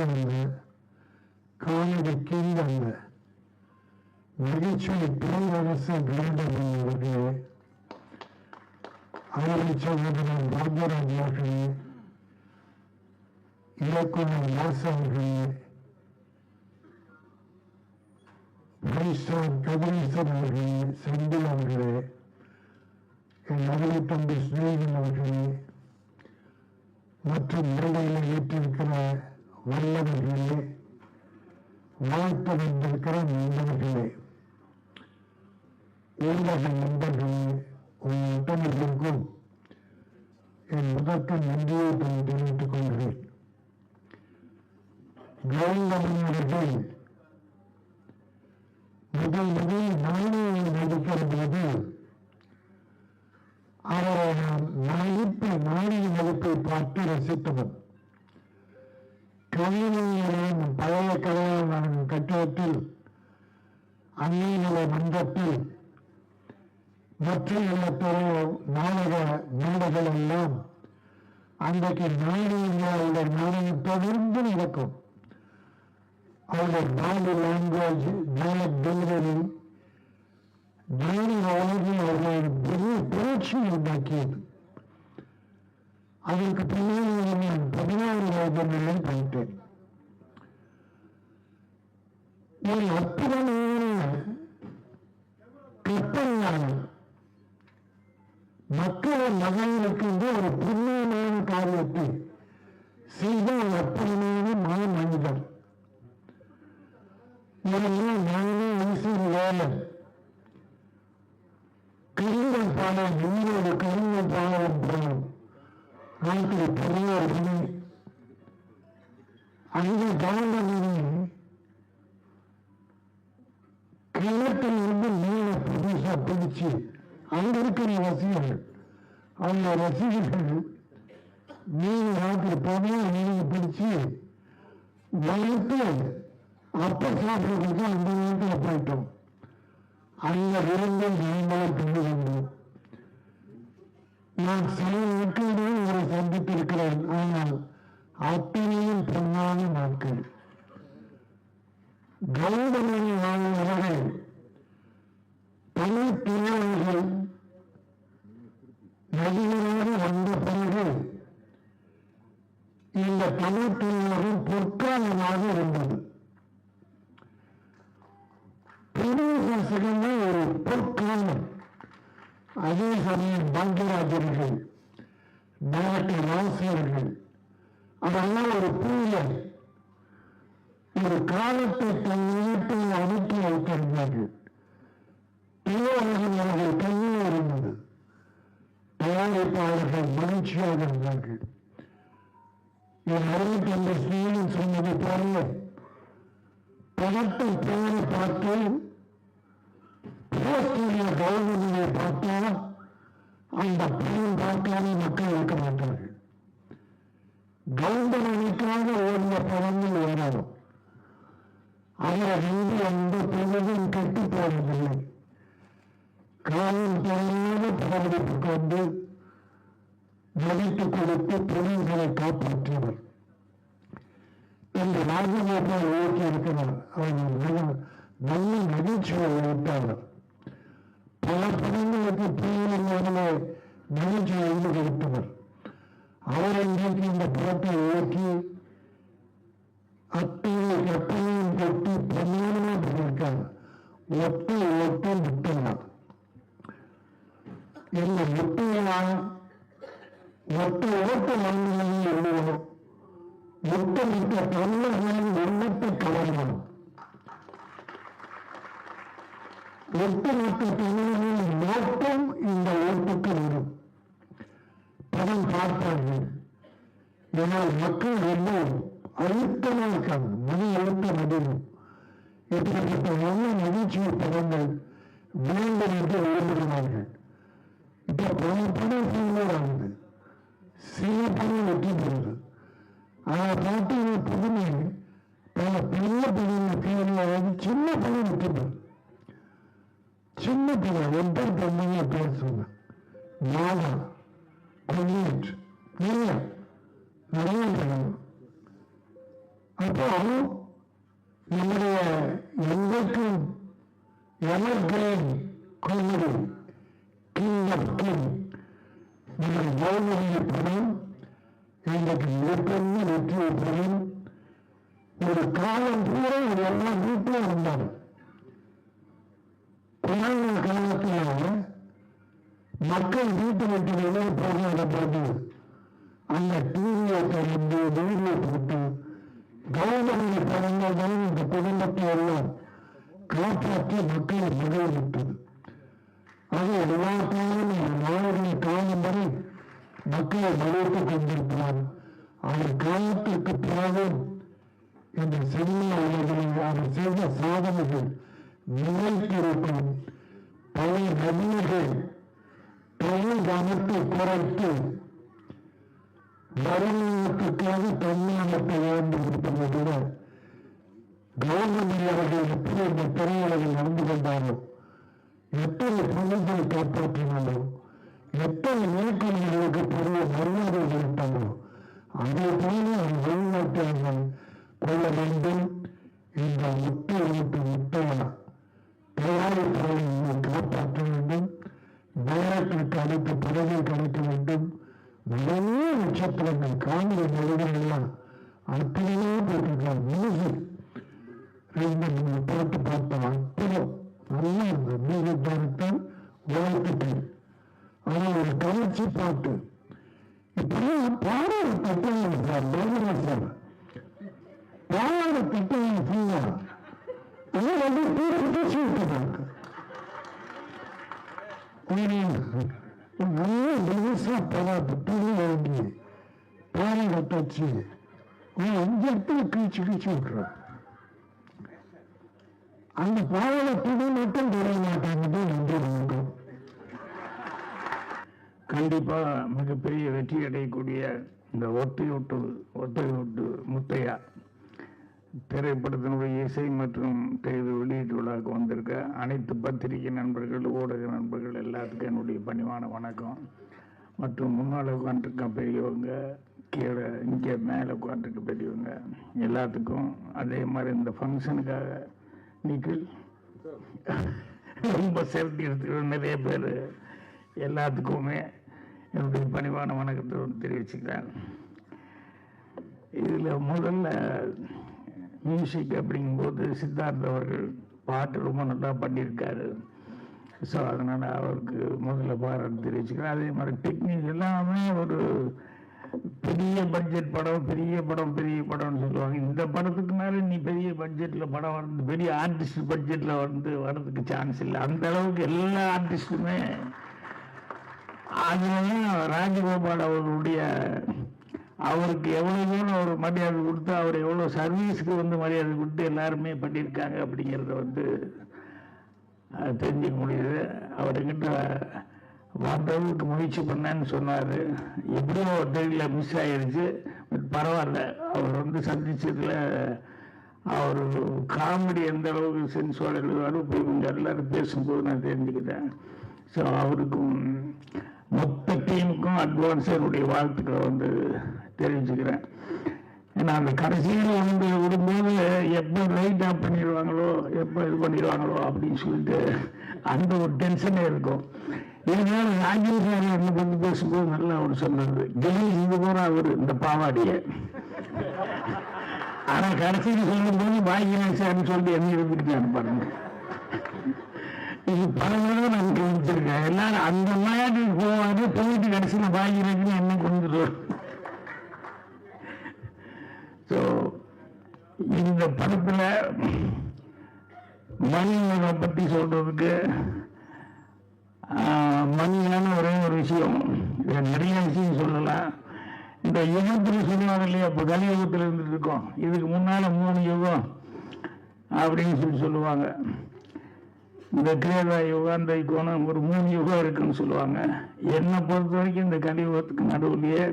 அல்ல, காலடி கீழ் அல்ல. நகைச்சுவை பேரரசு வேண்டும் என்பவர்களே, அருளை சகோதரன் பாக்யராஜ் அவர்களே, இயக்குனர் வாச அவர்களே, கதிரீசன் அவர்களே, செந்தில் அவர்களே, என் அருளை தம்பி ஸ்நேகன் அவர்களே மற்றும் மேடையில் ஏற்றிருக்கிற வல்லவர்களே, வாழ்த்து வந்திருக்கிற நண்பர்களே, ஊடக நண்பர்களே, உங்கள் ஒட்டமர்களுக்கும் என் முதற்கு நன்றியை தெரிவித்துக் கொள்கிறேன். கவுண்டமணியர்கள் முதல் நாணயம் நடிக்கிற போது அவரை நான் நாணய நடிப்பை பார்த்து ரசித்தவன். கவிஞரின் பழைய கலைஞர் கட்டிடத்தில், அந்நிலை மன்றத்தில் மற்ற நாடக மேடைகள் எல்லாம் அன்றைக்கு நாணயங்களுடைய நாணயம் தொடர்ந்து நடக்கும். அவருடைய பாடி லாங்குவேஜ், டயலக்ட் டெலிவரி, நாடக உலகில் அவர்கள் பெரிய புரட்சியை உண்டாக்கியது. அதற்கு பின்னாடி நான் 16 வயது நிலை படித்தேன். ஒரு அற்புதமான கற்பனையான மக்களின் மகளிருக்கின்ற ஒரு புண்ணியமான காரியத்தை செய்த ஒரு அற்புதமான மனிதர். கரிங்கள் பாடம் இன்னொரு கரிங்கள் பாடம் போனோம். நாட்டில் பெரியோர் அங்கே கவர்னர் கிழக்கிலிருந்து மீன புதுசா பிடிச்சு அங்க இருக்கிற ரசிகர்கள், அந்த ரசிகர்கள் மீன் நாட்டில் போனால் மீனை பிடிச்சு வளர்த்து அப்ப சாப்பிடுறதுக்கு அந்த நேரத்தில் போயிட்டோம். அந்த விருந்தில் நாங்களும் கொண்டு வந்தோம். நான் சில நாட்களுடன் ஒரு சந்தித்திருக்கிறேன். ஆனால் அத்தனையும் பொன்னான நாட்கள். கவுண்டமணி வாழ்வர்கள் தமிழ் தொழிலாளர்கள் நடிகராக வந்த பிறகு இந்த தமிழ் தொழிலாளர்கள் பொற்காலமாக இருந்தது. பிரதேசம் ஒரு பொற்காலம். அதே சமயம் பாக்யராஜர்கள், டாக்டர் வாசியர்கள், அதெல்லாம் ஒரு பூஜை, ஒரு காலத்தை தன் வீட்டில் அனுப்பி வைத்திருந்தார்கள். இளைஞர்கள் அவர்கள் கையில் இருந்தது. தயாரிப்பாளர்கள் மகிழ்ச்சியாக இருந்தார்கள். என் அருள் என்ற ஸ்நேகன் சொன்னது போல படத்தை பேரை பார்த்து கவர்மெண்ட்டை பார்த்தா அந்த படம் பார்க்காத மக்கள் இருக்க மாட்டார்கள். கவுண்டமணிக்காக ஓடிய படங்கள் ஓடணும். அவரை எந்த பொழுதும் கெட்டு போவதில்லை. காலம் தொழிலாக படப்பிடித்துக் கொண்டு நடித்துக் கொடுத்து பொருள்களை காப்பாற்றியவர். இந்த ராஜகோபால் ஓட்டி இருக்கிறார். அவர் நல்ல நகைச்சுவை எழுத்தாளர். பல படங்களுக்கு பிள்ளைகளிலே நகைச்சுவை எழுதி கொடுத்தவர். அவர் இன்றைக்கு இந்த படத்தை ஓட்டி அத்தனை கப்பலையும் கொட்டி பிரமாணமாக பண்ணியிருக்காங்க. ஒட்டு ஓட்டு முட்டைதான். இந்த முட்டையெல்லாம் ஒட்டு ஓட்டு மண்ணிலையும் எழுதணும். முட்டமிட்ட தமிழர்களின் எண்ணத்தை கவர்ந்தோம். ஒட்டுமொத்த தமிழர்களின் நோக்கம் இந்த ஓட்டுக்கு வரும். படம் பார்ப்பார்கள். இதனால் மக்கள் ரொம்ப அழுத்தமாக இருக்காங்க. மணி எழுத்த முடியும். இப்படிப்பட்ட நல்ல மகிழ்ச்சியை படங்கள் வேண்டும் என்று விரும்புகிறார்கள். இப்ப பல படம் செய்வாங்க. சில படம் வெற்றி பெறுது. அதை பார்த்து புதுமை பல பெரிய படம் சின்ன படம் வெற்றி பெறும். சின்ன படம் எந்த பொண்ணுங்க பேசுவாங்க. மாதா கொல்லியட் நிறைய படம். அப்போ நம்முடைய எங்களுக்கும் எவர்கிரீன் கோவில் கிங் ஆஃப் கிங் நம்முடைய வாழ்வுடைய படம் எங்களுக்கு மிகப்பெரிய வெற்றியை பெறும். ஒரு காலம் பூரா எல்லா வீட்டிலும் இருந்தாங்க. கொரோனா காலத்தில் மக்கள் வீட்டு விட்டு வெளியே போகாத போது அந்த டிவியை திறந்து வீடியோ போட்டு கவர்மெண்ட் படங்கள் தான் இந்த குடும்பத்தை எல்லாம் காப்பாற்றி மக்களை மகிழ்வித்தது. அது எல்லா காலமும் நாடுகளை காலம் வரை மக்களை மகிழ்த்துக் கொண்டிருக்கிறார். அவர் காலத்திற்கு பிறகு இந்த சினிமா உலகில் அவர் செய்த சாதனைகள் நிலைத்திருக்கும். பல நடிகர்கள் தொழில் கவனத்தை குறைத்து வருமானத்துக்காக தன்மானத்தை இழந்து இருப்பதை விட கவர்மெண்ட் அவர்கள் எப்படி இந்த திரையுலகில் நடந்து கொண்டாரோ, எத்தனை பொருள்களை காப்பாற்றினாலோ, எத்தனை இயக்குநர்களுக்கு பெரிய மரியாதை இருந்தாலோ, அதே போல வெளிநாட்டில் கொள்ள வேண்டும். இந்த முட்டையா தயாரிப்பாளர்களை காப்பாற்ற வேண்டும். நேரத்திற்கு அழைத்த பிறகு கிடைக்க வேண்டும். நிறைய நட்சத்திரங்கள் காமெடி நடிகர்கள்லாம் அத்தனையே போட்டிருக்காங்க. மியூசிக் ரெண்டு போட்டு பார்த்தோம். அற்புதம், நல்லா இருந்தது. மியூசிக் டைரக்டர் வாழ்த்துக்கள். ஆனால் ஒரு கவர்ச்சி பாட்டு இப்படிலாம் பாடாத திட்டம் சார், சார் பாடாத திட்டம் ஃபுல்லா வந்து பேசி விட்டுறாங்க. நல்ல லேசா படாது துணி வாங்கி பாறையில தச்சு 5 இடத்துல கீழ்ச்சி விட்டுறாங்க. அந்த பாறையில துணி மட்டும் தெரிய மாட்டாங்க. நன்றி வணக்கம். கண்டிப்பா மிகப்பெரிய வெற்றி அடையக்கூடிய இந்த ஒத்தையொட்டு முத்தையா திரைப்படத்தினுடைய இசை மற்றும் வெளியீட்டு விழாவுக்கு வந்திருக்க அனைத்து பத்திரிகை நண்பர்கள், ஊடக நண்பர்கள் எல்லாத்துக்கும் என்னுடைய பணிவான வணக்கம். மற்றும் முன்னால் உட்காந்துருக்க பெரியவங்க, கீழே இங்கே மேலே உட்காந்துருக்க பெரியவங்க எல்லாத்துக்கும், அதே மாதிரி இந்த ஃபங்க்ஷனுக்காக நிக்கில் ரொம்ப செலுத்தி எடுத்துக்கிற நிறைய பேர் எல்லாத்துக்குமே என்னுடைய பணிவான வணக்கத்தை தெரிவிச்சுக்கிறேன். இதில் முதல்ல மியூசிக் அப்படிங்கும்போது சித்தார்த் அவர்கள் பாட்டு ரொம்ப நல்லா பண்ணியிருக்காரு. ஸோ அதனால் அவருக்கு முதல்ல பாராட்டு தெரிவிச்சுக்கிறேன். அதே மாதிரி டெக்னிக் எல்லாமே ஒரு பெரிய பட்ஜெட் படம், பெரிய படம்னு சொல்லுவாங்க. இந்த படத்துக்கு மேலே நீ பெரிய பட்ஜெட்டில் படம் வந்து பெரிய ஆர்டிஸ்ட் பட்ஜெட்டில் வரதுக்கு சான்ஸ் இல்லை. அந்த அளவுக்கு எல்லா ஆர்டிஸ்ட்டுமே அதுலயும் ராஜகோபால் அவர்களுடைய அவருக்கு எவ்வளவு தூரம் ஒரு மரியாதை கொடுத்து, அவர் எவ்வளவு சர்வீஸுக்கு வந்து மரியாதை கொடுத்து எல்லாருமே பண்ணியிருக்காங்க அப்படிங்கிறத வந்து தெரிஞ்சுக்க முடியுது. அவர்கிட்ட வந்தவங்களுக்கு முயற்சி பண்ணேன்னு சொன்னார். எப்படியோ தெரியல, மிஸ் ஆயிடுச்சு. பரவாயில்ல, அவர் வந்து சந்திச்சதுல அவர் காமெடி எந்த அளவுக்கு சென்ஸோட எழுதுவாரு இவங்க எல்லாரும் பேசும்போது நான் தெரிஞ்சுக்கிட்டேன். ஸோ அவருக்கும் மொத்த டீமுக்கும் அட்வான்ஸாக என்னுடைய வாழ்த்துக்களை வந்து தெரிவிச்சுக்கிறேன். ஏன்னா அந்த கடைசியில் வந்து விடும்போது எப்போ லைட் ஆஃப் பண்ணிடுவாங்களோ, எப்போ இது பண்ணிடுவாங்களோ அப்படின்னு சொல்லிட்டு அந்த ஒரு டென்ஷனே இருக்கும். இதனால ராஜேஷ் சார் என்னை பற்றி பேசும்போது நல்லா அவர் சொன்னது, கணேஷ் இது போகிற அவர் இந்த பாவாடியை, ஆனால் கடைசியில் சொல்லும்போது பாக்கியநாத் சார்னு சொல்லி என்ன இருந்துக்கிட்டாரு பாருங்க. இது பல தடவை நான் கவனிச்சிருக்கேன். எல்லாரும் அந்த மாதிரி போவாரு, போயிட்டு கடைசியில் பாக்கியராஜ்னு என்ன கொண்டுருவார். ஸோ இந்த படத்துல மணியை பற்றி சொல்றதுக்கு மணியான ஒரே ஒரு விஷயம், நிறைய விஷயம் சொல்லலாம். இந்த யுகத்தில் சொல்லுவாங்க இல்லையா, இப்போ கலியுகத்தில் இருந்துட்டு இருக்கோம், இதுக்கு முன்னால 3 யுகம் அப்படின்னு சொல்லுவாங்க. இந்த கிரேதா யுகம், அந்த யுகம், ஒரு 3 யுகம் இருக்குன்னு சொல்லுவாங்க. என்னை பொறுத்த வரைக்கும் இந்த கலியுகத்துக்கு நடுவுலையே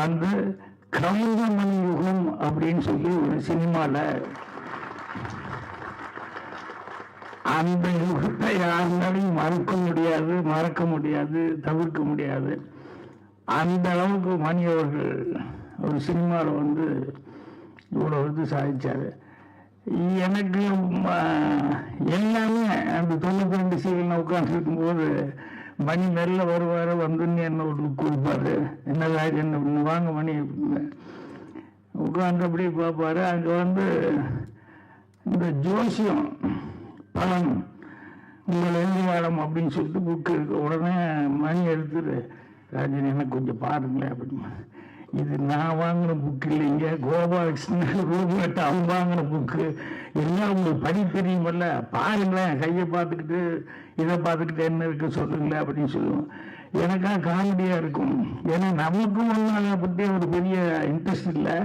வந்து கவுந்தமணி யுகம் அப்படின்னு சொல்லி ஒரு சினிமாவில் அந்த யுகத்தை யாருனாலையும் மறக்க முடியாது, தவிர்க்க முடியாது. அந்த அளவுக்கு மணி அவர்கள் ஒரு சினிமாவில் வந்து இவ்வளோ இது சாதிச்சார். எனக்கு எல்லாமே அந்த 92 சீரியல் உட்காந்துருக்கும் போது மணி மெல்ல வருவார், வந்துன்னு என்ன ஒரு கொடுப்பாரு, என்ன ராஜன் அப்படின்னு, வாங்க மணி அப்படின்னு உட்காந்து அப்படியே பார்ப்பாரு. அங்கே வந்து இந்த ஜோசியம் பலன் உங்கள் எதிர்காலம் அப்படின்னு சொல்லிட்டு புக்கு இருக்கு. உடனே மணி எடுத்துட்டு, ராஜன் எனக்கு கொஞ்சம் பாருங்களேன் அப்படின்னு. இது நான் வாங்கின புக்கு இல்லைங்க, கோபாலகிருஷ்ணன் ரூபேட்ட அவங்க வாங்கின புக்கு, எல்லாம் உங்களுக்கு படி தெரியுமல்ல, பாருங்களேன், கையை பார்த்துக்கிட்டு இதை பார்த்துக்கிட்டு என்ன இருக்கு சொல்லுங்களேன் அப்படின்னு சொல்லுவோம். எனக்கா காமெடியாக இருக்கும். ஏன்னா நமக்கும் ஒன்றும் அதை பற்றி ஒரு பெரிய இன்ட்ரெஸ்ட் இல்லை.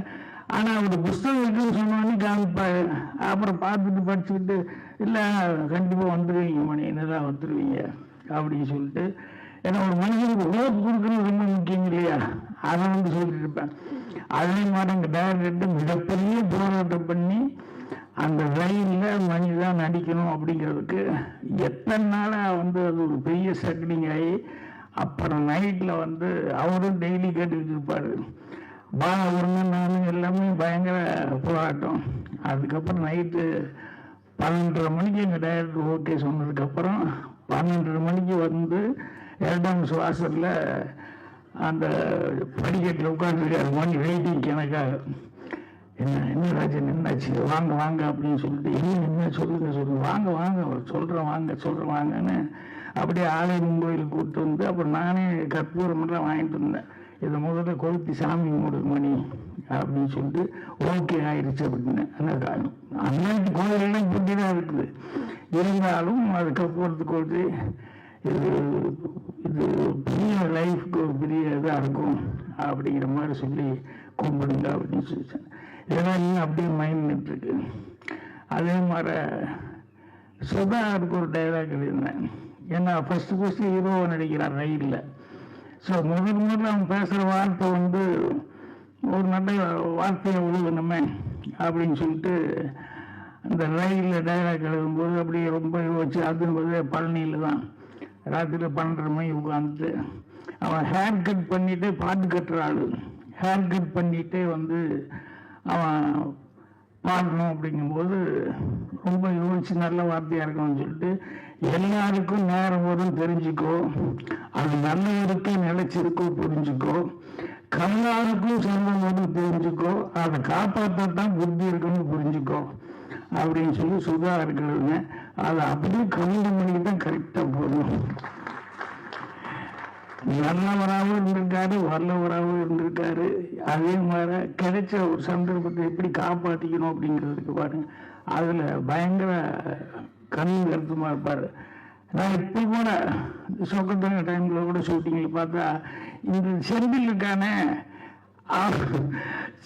ஆனால் ஒரு புஸ்தகம் இருக்குன்னு சொன்னோன்னே காமிப்பாரு. அப்புறம் பார்த்துட்டு படிச்சுக்கிட்டு, இல்லை கண்டிப்பாக வந்துடுவீங்க மணி, என்னதான் வந்துடுவீங்க அப்படின்னு சொல்லிட்டு, ஏன்னா ஒரு மனுஷனுக்கு ஹோப் கொடுக்குறது ரொம்ப முக்கியம் இல்லையா, அதை வந்து சொல்லிட்டு இருப்பேன். அதே மாதிரி எங்கள் டைரக்டர் மிகப்பெரிய போராட்டம் பண்ணி அந்த ரயிலில் மணி தான் நடிக்கணும் அப்படிங்கிறதுக்கு எத்தனை நாளாக வந்து அது ஒரு பெரிய ஸ்ட்ரகிளிங் ஆகி, அப்புறம் நைட்டில் வந்து அவரும் டெய்லி கேட்டுக்கிட்டு இருப்பார். பாலகுருங்க நானும் எல்லாமே பயங்கர போராட்டம். அதுக்கப்புறம் நைட்டு 12:30 மணிக்கு எங்கள் டைரக்டர் ஓகே சொன்னதுக்கப்புறம் 12:30 மணிக்கு வந்து இரண்டாம் சுவாசத்தில் அந்த படிக்கட்டில் உட்காந்துருக்காரு மணி வெயிட்டிங் எனக்காக. என்ன ராஜன் என்னாச்சு, வாங்க வாங்க அப்படின்னு சொல்லிட்டு, என்ன சொல்லுங்க வாங்க வாங்க சொல்கிறேன் வாங்கன்னு அப்படியே ஆலயம் கோயிலுக்கு கூப்பிட்டு வந்து, அப்புறம் நானே கற்பூரமெல்லாம் வாங்கிட்டு வந்தேன். இதை முதல்ல கொளுத்தி சாமி மூடு மணி அப்படின்னு சொல்லிட்டு ஓகே ஆயிடுச்சு அப்படின்னு. அன்னைக்கு கோயிலெல்லாம் பூட்டி தான் இருக்குது, இருந்தாலும் அது கற்பூரத்துக்கு கொளுத்தி இது பெரிய லைஃப்க்கு ஒரு பெரிய இதாக இருக்கும் அப்படிங்கிற மாதிரி சொல்லி கும்பிடுங்க அப்படின்னு சொல்லிச்சேன். இதெல்லாம் இன்னும் அப்படியே மைண்ட் இருக்கு. அதே மாதிரி சுதாருக்கு ஒரு டைலாக் எழுதினேன். ஏன்னா ஃபஸ்ட்டு ஹீரோவை நடிக்கிறார் ரயிலில். ஸோ முதல்ல அவன் பேசுகிற வார்த்தை வந்து ஒரு நல்ல வார்த்தையை உழுவணுமே அப்படின்னு சொல்லிட்டு அந்த ரயிலில் டைலாக் எழுதும்போது அப்படியே ரொம்ப யோசிச்சு, அது பழனியில் தான் ராத்திரியில் 12:30 மணி உட்காந்துட்டு அவன் ஹேர் கட் பண்ணிட்டு பாட்டு கட்டுற ஆள், ஹேர் கட் பண்ணிகிட்டே வந்து அவன் பாடணும் அப்படிங்கும்போது ரொம்ப யோசிச்சு நல்ல வார்த்தையாக இருக்கணும்னு சொல்லிட்டு, எல்லாருக்கும் நேரம் வரும் தெரிஞ்சுக்கோ, அது நல்லவருக்கே நிலைச்சிருக்கோ புரிஞ்சுக்கோ, கல்லாருக்கும் செல்வம் வரும் தெரிஞ்சுக்கோ, அதை காப்பாற்றத்தான் புத்தி இருக்குன்னு புரிஞ்சுக்கோ அப்படின்னு சொல்லி சுதா இருக்கிறதுங்க. அதை அப்படியே கவுண்ட் பண்ணிட்டு தான் கரெக்டாக போகணும். நல்லவராகவும் இருந்திருக்காரு, வல்லவராகவும் இருந்திருக்காரு. அதே மாதிரி கிடைச்ச ஒரு சந்தர்ப்பத்தை எப்படி காப்பாற்றிக்கணும் அப்படிங்கிறதுக்கு பாருங்க, அதில் பயங்கர கருத்துமா இருப்பார். நான் இப்போ கூட சொக்கத்தங்க டைமில் கூட ஷூட்டிங்கில் பார்த்தா இந்த செந்தில் இருக்கானே,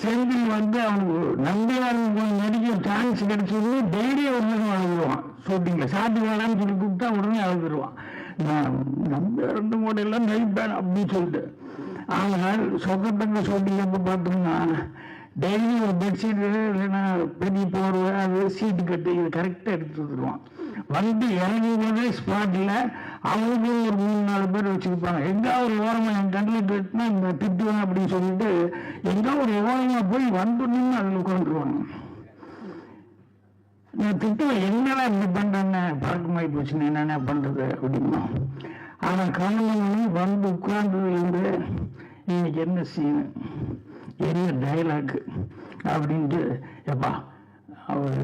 செந்தில் வந்து அவனுக்கு நம்பியார் நடிக்க சான்ஸ் கிடைச்சது டெய்லி வந்து அழுதுருவான். ஷூட்டிங்கில் சாப்பிட்டு வேணான்னு சொல்லி கூப்பிட்டா உடனே அழுதுருவான். நான் நம்ப 2 மூடையெல்லாம் நடிப்பேன் அப்படின்னு சொல்லிட்டு. ஆனால் சொக்கத்தங்க ஷூட்டிங் எப்போ பார்த்தோம்னா டெய்லி ஒரு பெட்ஷீட்டு இல்லைன்னா பெரிய போர்வை, அது சீட்டு கட்டு, இது கரெக்டாக எடுத்து வந்துடுவான். வந்து இறங்கி போதே ஸ்பாட்டில் அவங்களுக்கு ஒரு 3-4 பேர் வச்சுருப்பாங்க. எங்கே ஒரு ஓரமாக என் கண்ணில் கட்டினா இந்த திட்டுவேன் அப்படின்னு சொல்லிட்டு எங்கே ஒரு ஓரமாக போய் வந்துடணும்னு அதில் உட்காந்துருவாங்க. நான் திட்டுவேன், என்னடா இப்படி பண்ணுறேன்னு, பழக்கமாகி போச்சுன்னு என்னென்ன பண்ணுறது அப்படின்னா. ஆனால் கண்ணு வந்து உட்கார்ந்ததுலேருந்து இன்னைக்கு என்ன சீனு, என்ன டைலாக்கு அப்படின்ட்டு, எப்பா அவர்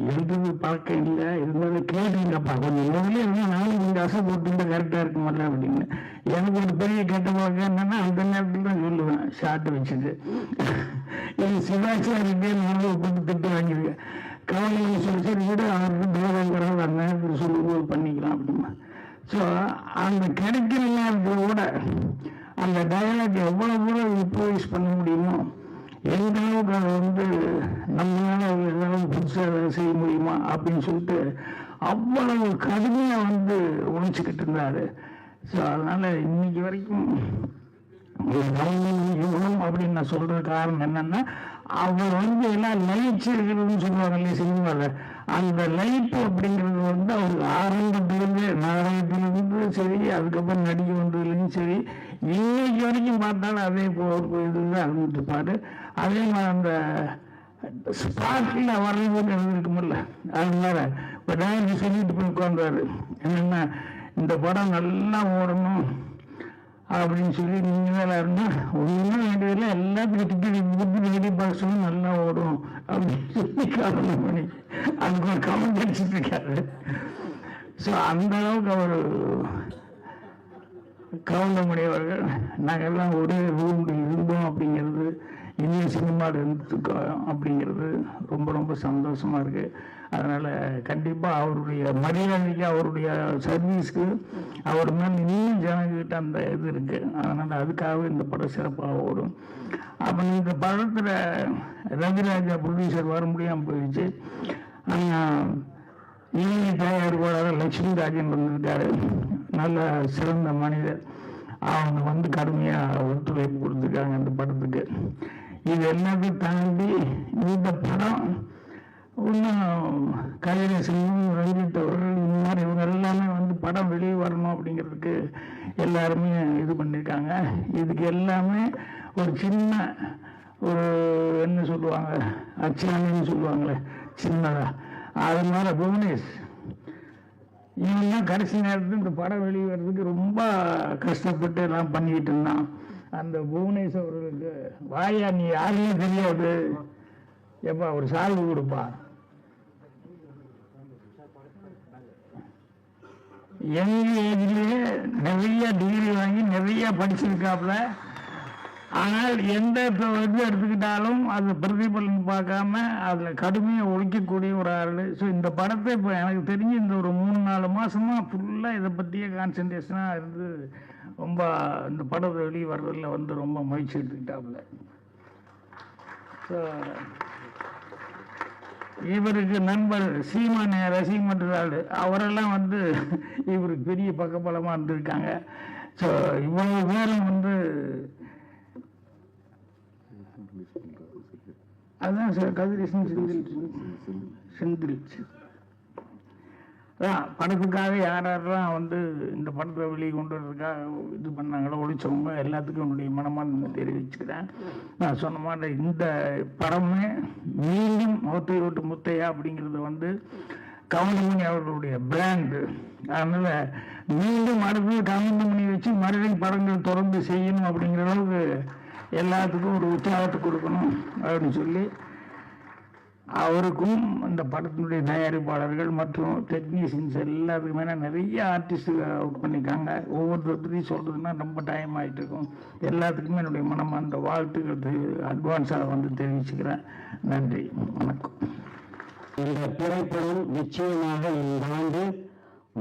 எழுதுறது பழக்கம் இல்லை, இருந்தாலும் கேட்டுங்கப்பா கொஞ்சம் முதல்ல இருந்தால் நானும் கொஞ்சம் அசை போட்டு கரெக்டாக இருக்குமில்ல அப்படின்னு. எனக்கு ஒரு பெரிய கெட்ட பழக்கம் என்னன்னா அந்த நேரத்தில் தான் சொல்லுவேன் ஷார்ட் வச்சுட்டு. இது சிவாச்சாரிட்டே நானும் போட்டு திட்டு வாங்கியிருக்கேன். கவலையில் சொல்லி சரி விட அவருக்கு தேவங்கிறத அந்த நேரத்தில் சொல்லும்போது பண்ணிக்கலாம் அப்படிமா. ஸோ அந்த கிடைக்கிற நேரத்தில் கூட அந்த டயலாக் எவ்வளோ தூரம் இம்ப்ரூவைஸ் பண்ண முடியுமோ, எந்த அளவுக்கு அதை வந்து நம்மளால ஏதாவது புதுசாக செய்ய முடியுமா அப்படின்னு சொல்லிட்டு அவ்வளவு கடுமையாக வந்து உழைச்சிக்கிட்டு இருந்தார். ஸோ அதனால் இன்னைக்கு வரைக்கும் கவனம் அப்படின்னு நான் சொல்கிற காரணம் என்னென்னா, அவர் வந்து எல்லாம் லைட்ஸ் இருக்கிறதுன்னு சொல்லுவாங்க இல்லையா சினிமாவில், அந்த லைட் அப்படிங்கிறது வந்து அவருக்கு ஆரம்பத்திலேருந்து நாடகத்திலிருந்து சரி, அதுக்கப்புறம் நடிக்க வந்ததுலேயும் சரி, இன்னைக்கு வரைக்கும் பார்த்தாலும் அதே இதுதான் இருந்துருப்பாரு. அதே மாதிரி அந்த ஸ்பாட்டில் வர்றதுன்னு இருந்திருக்குமில்ல, அதனால இப்போ நான் சொல்லிட்டு போய் உட்கார்ந்தாரு, என்னென்னா இந்த படம் நல்லா ஓடணும் அப்படின்னு சொல்லி நீங்கள் வேலை இருந்தால் ஒன்றும் வேண்டியதில்லை, எல்லாத்துக்கும் டிக்கெட் புக்கு நெகட்டிவ் பாக்ஸும் நல்லா ஓடும் அப்படின்னு சொல்லி காரணம் பண்ணி அதுக்கு ஒரு கமெண்ட் அடிச்சுட்டு இருக்காரு. ஸோ அந்த அளவுக்கு அவர் கவுண்டமணி அவர்கள் நாங்கள்லாம் ஒரே ரூமில் இருந்தோம் அப்படிங்கிறது, இந்திய சினிமாவில் இருந்துருக்கோம் அப்படிங்கிறது ரொம்ப ரொம்ப சந்தோஷமாக இருக்குது. அதனால் கண்டிப்பாக அவருடைய மரியாதைக்கு, அவருடைய சர்வீஸ்க்கு அவர் மேல் இன்னும் ஜனங்கிட்ட அந்த இது இருக்குது. அதனால் அதுக்காக இந்த படம் சிறப்பாக ஓடும். அப்போ இந்த படத்தில் ரவிராஜா ப்ரொடியூசர் வர முடியாமல் போயிடுச்சு. இளைய தயாரிப்பாளர் லட்சுமி ராஜன் வந்திருக்காரு, நல்ல சிறந்த மனிதர். அவங்க வந்து கடுமையாக ஒத்துழைப்பு கொடுத்துருக்காங்க இந்த படத்துக்கு. இது எல்லாத்தையும் தாண்டி இந்த படம் இன்னும் கலைஞர் ரஞ்சித் அவர்கள் இந்த மாதிரி இவங்க எல்லாமே வந்து படம் வெளியே வரணும் அப்படிங்கிறதுக்கு எல்லாருமே இது பண்ணியிருக்காங்க. இதுக்கு எல்லாமே ஒரு சின்ன ஒரு என்ன சொல்லுவாங்க, அச்சாணின்னு சொல்லுவாங்களே சின்னதா, அது மாதிரி புவனேஷ் இவெல்லாம் கடைசி நேரத்தில் இந்த படம் வெளியே வர்றதுக்கு ரொம்ப கஷ்டப்பட்டு எல்லாம் பண்ணிக்கிட்டு இருந்தான். அந்த புவனேஷ் அவர்களுக்கு வாயா நீ யாருமே தெரியாது, எப்பா ஒரு சால்வு கொடுப்பா, எங்க ஏஜ்லேயே நிறைய டிகிரி வாங்கி நிறைய படிச்சிருக்காப்புல. ஆனால் எந்த இது எடுத்துக்கிட்டாலும் அது பிரதிபலன் பார்க்காம அதில் கடுமையாக ஒழிக்கக்கூடிய ஒரு ஆள். ஸோ இந்த படத்தை இப்போ எனக்கு தெரிஞ்சு இந்த ஒரு 3-4 மாதமாக ஃபுல்லாக இதை பற்றியே கான்சன்ட்ரேஷனாக இருந்து ரொம்ப இந்த படத்தை வெளியே வர்றதில் வந்து ரொம்ப முயற்சி எடுத்துக்கிட்டாப்புல. ஸோ இவருக்கு நண்பர் சீமான் ரசிகமன்றாள் அவரெல்லாம் வந்து இவருக்கு பெரிய பக்கபலமாக இருந்திருக்காங்க. ஸோ இவ்வளவு பேரும் வந்து அதுதான் சார் கதிரேசன் செந்தில் அதான் படத்துக்காக யாரெல்லாம் வந்து இந்த படத்தை வெளியே கொண்டு வர்றதுக்காக இது பண்ணாங்களோ, ஒழிச்சவங்க எல்லாத்துக்கும் என்னுடைய மனமார்ந்த தெரிவிச்சுக்கிறேன். நான் சொன்ன மாதிரி இந்த படமே மீண்டும் ஓட்டை ஓட்டு முத்தையா அப்படிங்கிறது வந்து கவுண்டமணி அவர்களுடைய பிராண்டு. அதனால் மீண்டும் அடுத்து கவுண்டமணி வச்சு மறுபடியும் படங்கள் தொடர்ந்து செய்யணும் அப்படிங்கிற அளவுக்கு எல்லாத்துக்கும் ஒரு உற்சாகத்தை கொடுக்கணும் அப்படின்னு சொல்லி அவருக்கும் இந்த படத்தினுடைய தயாரிப்பாளர்கள் மற்றும் டெக்னீஷியன்ஸ் எல்லாத்துக்குமே நிறைய ஆர்டிஸ்ட் ஒர்க் பண்ணியிருக்காங்க. ஒவ்வொருத்தரையும் சொல்கிறதுனா ரொம்ப டைம் ஆகிட்டு இருக்கும். எல்லாத்துக்குமே என்னுடைய மனமார்ந்த வாழ்த்துக்கள் அட்வான்ஸாக வந்து தெரிவிச்சுக்கிறேன். நன்றி, வணக்கம். இந்த திரைப்படம் நிச்சயமாக இந்த ஆண்டு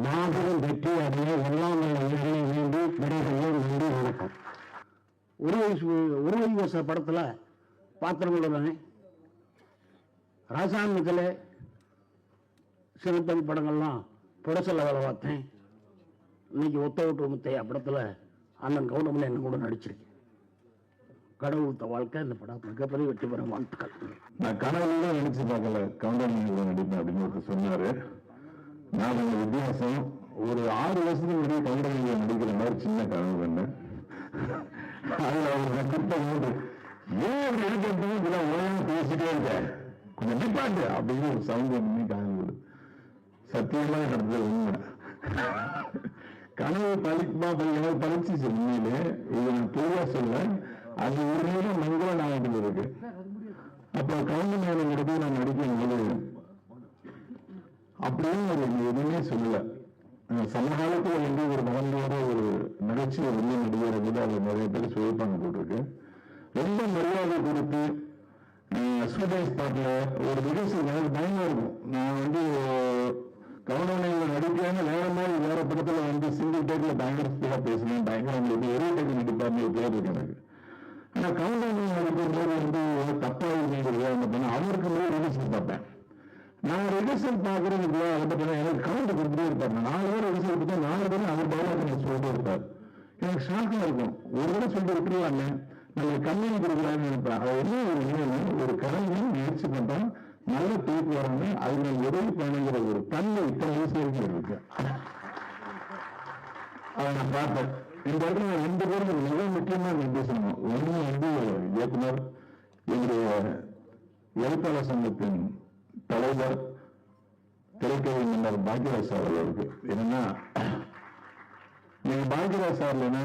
மாபெரும் வெற்றி அடைய எல்லாம் வேண்டி விடைபெறும். நன்றி, வணக்கம். ஒரு படத்தில் பாத்திரங்கள் ராசாங்கத்தில் சிறுத்தொழில் படங்கள்லாம் புரசல வேலை பார்த்தேன். இன்னைக்கு ஒத்த ஓட்டு முத்தையா படத்தில் அண்ணன் கவுண்டமணி என்ன கூட நடிச்சிருக்கேன். கடவுள் வாழ்க்கை இந்த படம் மிகப்பெரிய வெற்றி பெற வாழ்த்துக்கள். நான் கனவுல நினைச்சு பார்க்கல கவுண்டமணி நடிப்பேன் அப்படின்னு ஒருத்தர் சொன்னாரு. நான் ஒரு வித்தியாசம் ஒரு 6 வருஷத்துக்கு முன்னாடி கவுண்டமணியை நடிக்கிற மாதிரி சின்ன கனவு பண்ணேன். அதுல அவங்க கூட்டம் ஏன் இருக்கிறது இதெல்லாம் உலகம் பேசிட்டே இருக்கேன், கொஞ்சம் டிபார்ட் அப்படின்னு ஒரு சவுண்ட் பண்ணி காணல் சத்தியமா நடந்தது உண்மை. கனவு பழிக்குமா பழிச்சு உண்மையிலே இது நான் பொதுவா சொல்ல, அது ஒரு நேரம் மங்கள நாயகம் இருக்கு. அப்போ கவுண்டமணியோட நான் நடிக்கும் போது அப்படின்னு ஒரு எதுவுமே சொல்லல. சமகாலத்தில் வந்து ஒரு மகனோட ஒரு நகைச்சுவை வெளியே நடிகரை கூட அவர் நிறைய பேர் சுவைப்பாங்க போட்டிருக்கு. ரொம்ப மரியாதை கொடுத்து ஸ்டூடெண்ட் ஸ்பாட்ல ஒரு ரிஹர்சல் எனக்கு பயமா இருக்கும். நான் வந்து கவுண்டமணியில நடிக்காம வேற மாதிரி வேற படத்துல வந்து சிங்கிள் டேக்ல பயங்கர ஸ்பீடா பேசணும், பயங்கர ஒரே டேக் நடிப்பாருன்னு ஒரு பேர் இருக்கு எனக்கு. ஆனா கவுண்டமணி நடிக்கும் போது வந்து தப்பா இருந்தீங்க அவருக்கு மேலே ரிஹர்சல் பார்ப்பேன். நான் ரிஹர்சல் பார்க்கறதுக்கு அதை பற்றி எனக்கு கவுண்ட் கொடுத்துட்டே இருப்பார். 4 பேர் ரிஹர்சல் பார்த்தா 4 பேரும் அவர் பதிலாக சொல்லிட்டே இருப்பார். எனக்கு ஷாக்காக இருக்கும். ஒரு தடவை சொல்லிட்டு விட்டுருவாங்க, நம்ம கம்பெனி கொடுக்குறான்னு நினைப்பேன். அது என்ன ஒரு கலைஞன் முயற்சி பண்றான், நல்ல தூக்கு வராங்க, அதுக்கு நம்ம உதவி பண்ணுங்கிற ஒரு தன்மை இத்தனை வயசு இருக்கு. அதை நான் பார்த்தேன். இந்த இடத்துல 2 பேருக்கு மிக முக்கியமான நிர்தேசம். ஒண்ணு இயக்குனர், எங்களுடைய எழுத்தாளர் சங்கத்தின் தலைவர் திரைக்கதை மன்னர் பாக்யராஜ் சார் அவர்களுக்கு. என்னன்னா, நீங்க பாக்யராஜ் சார் இல்லைன்னா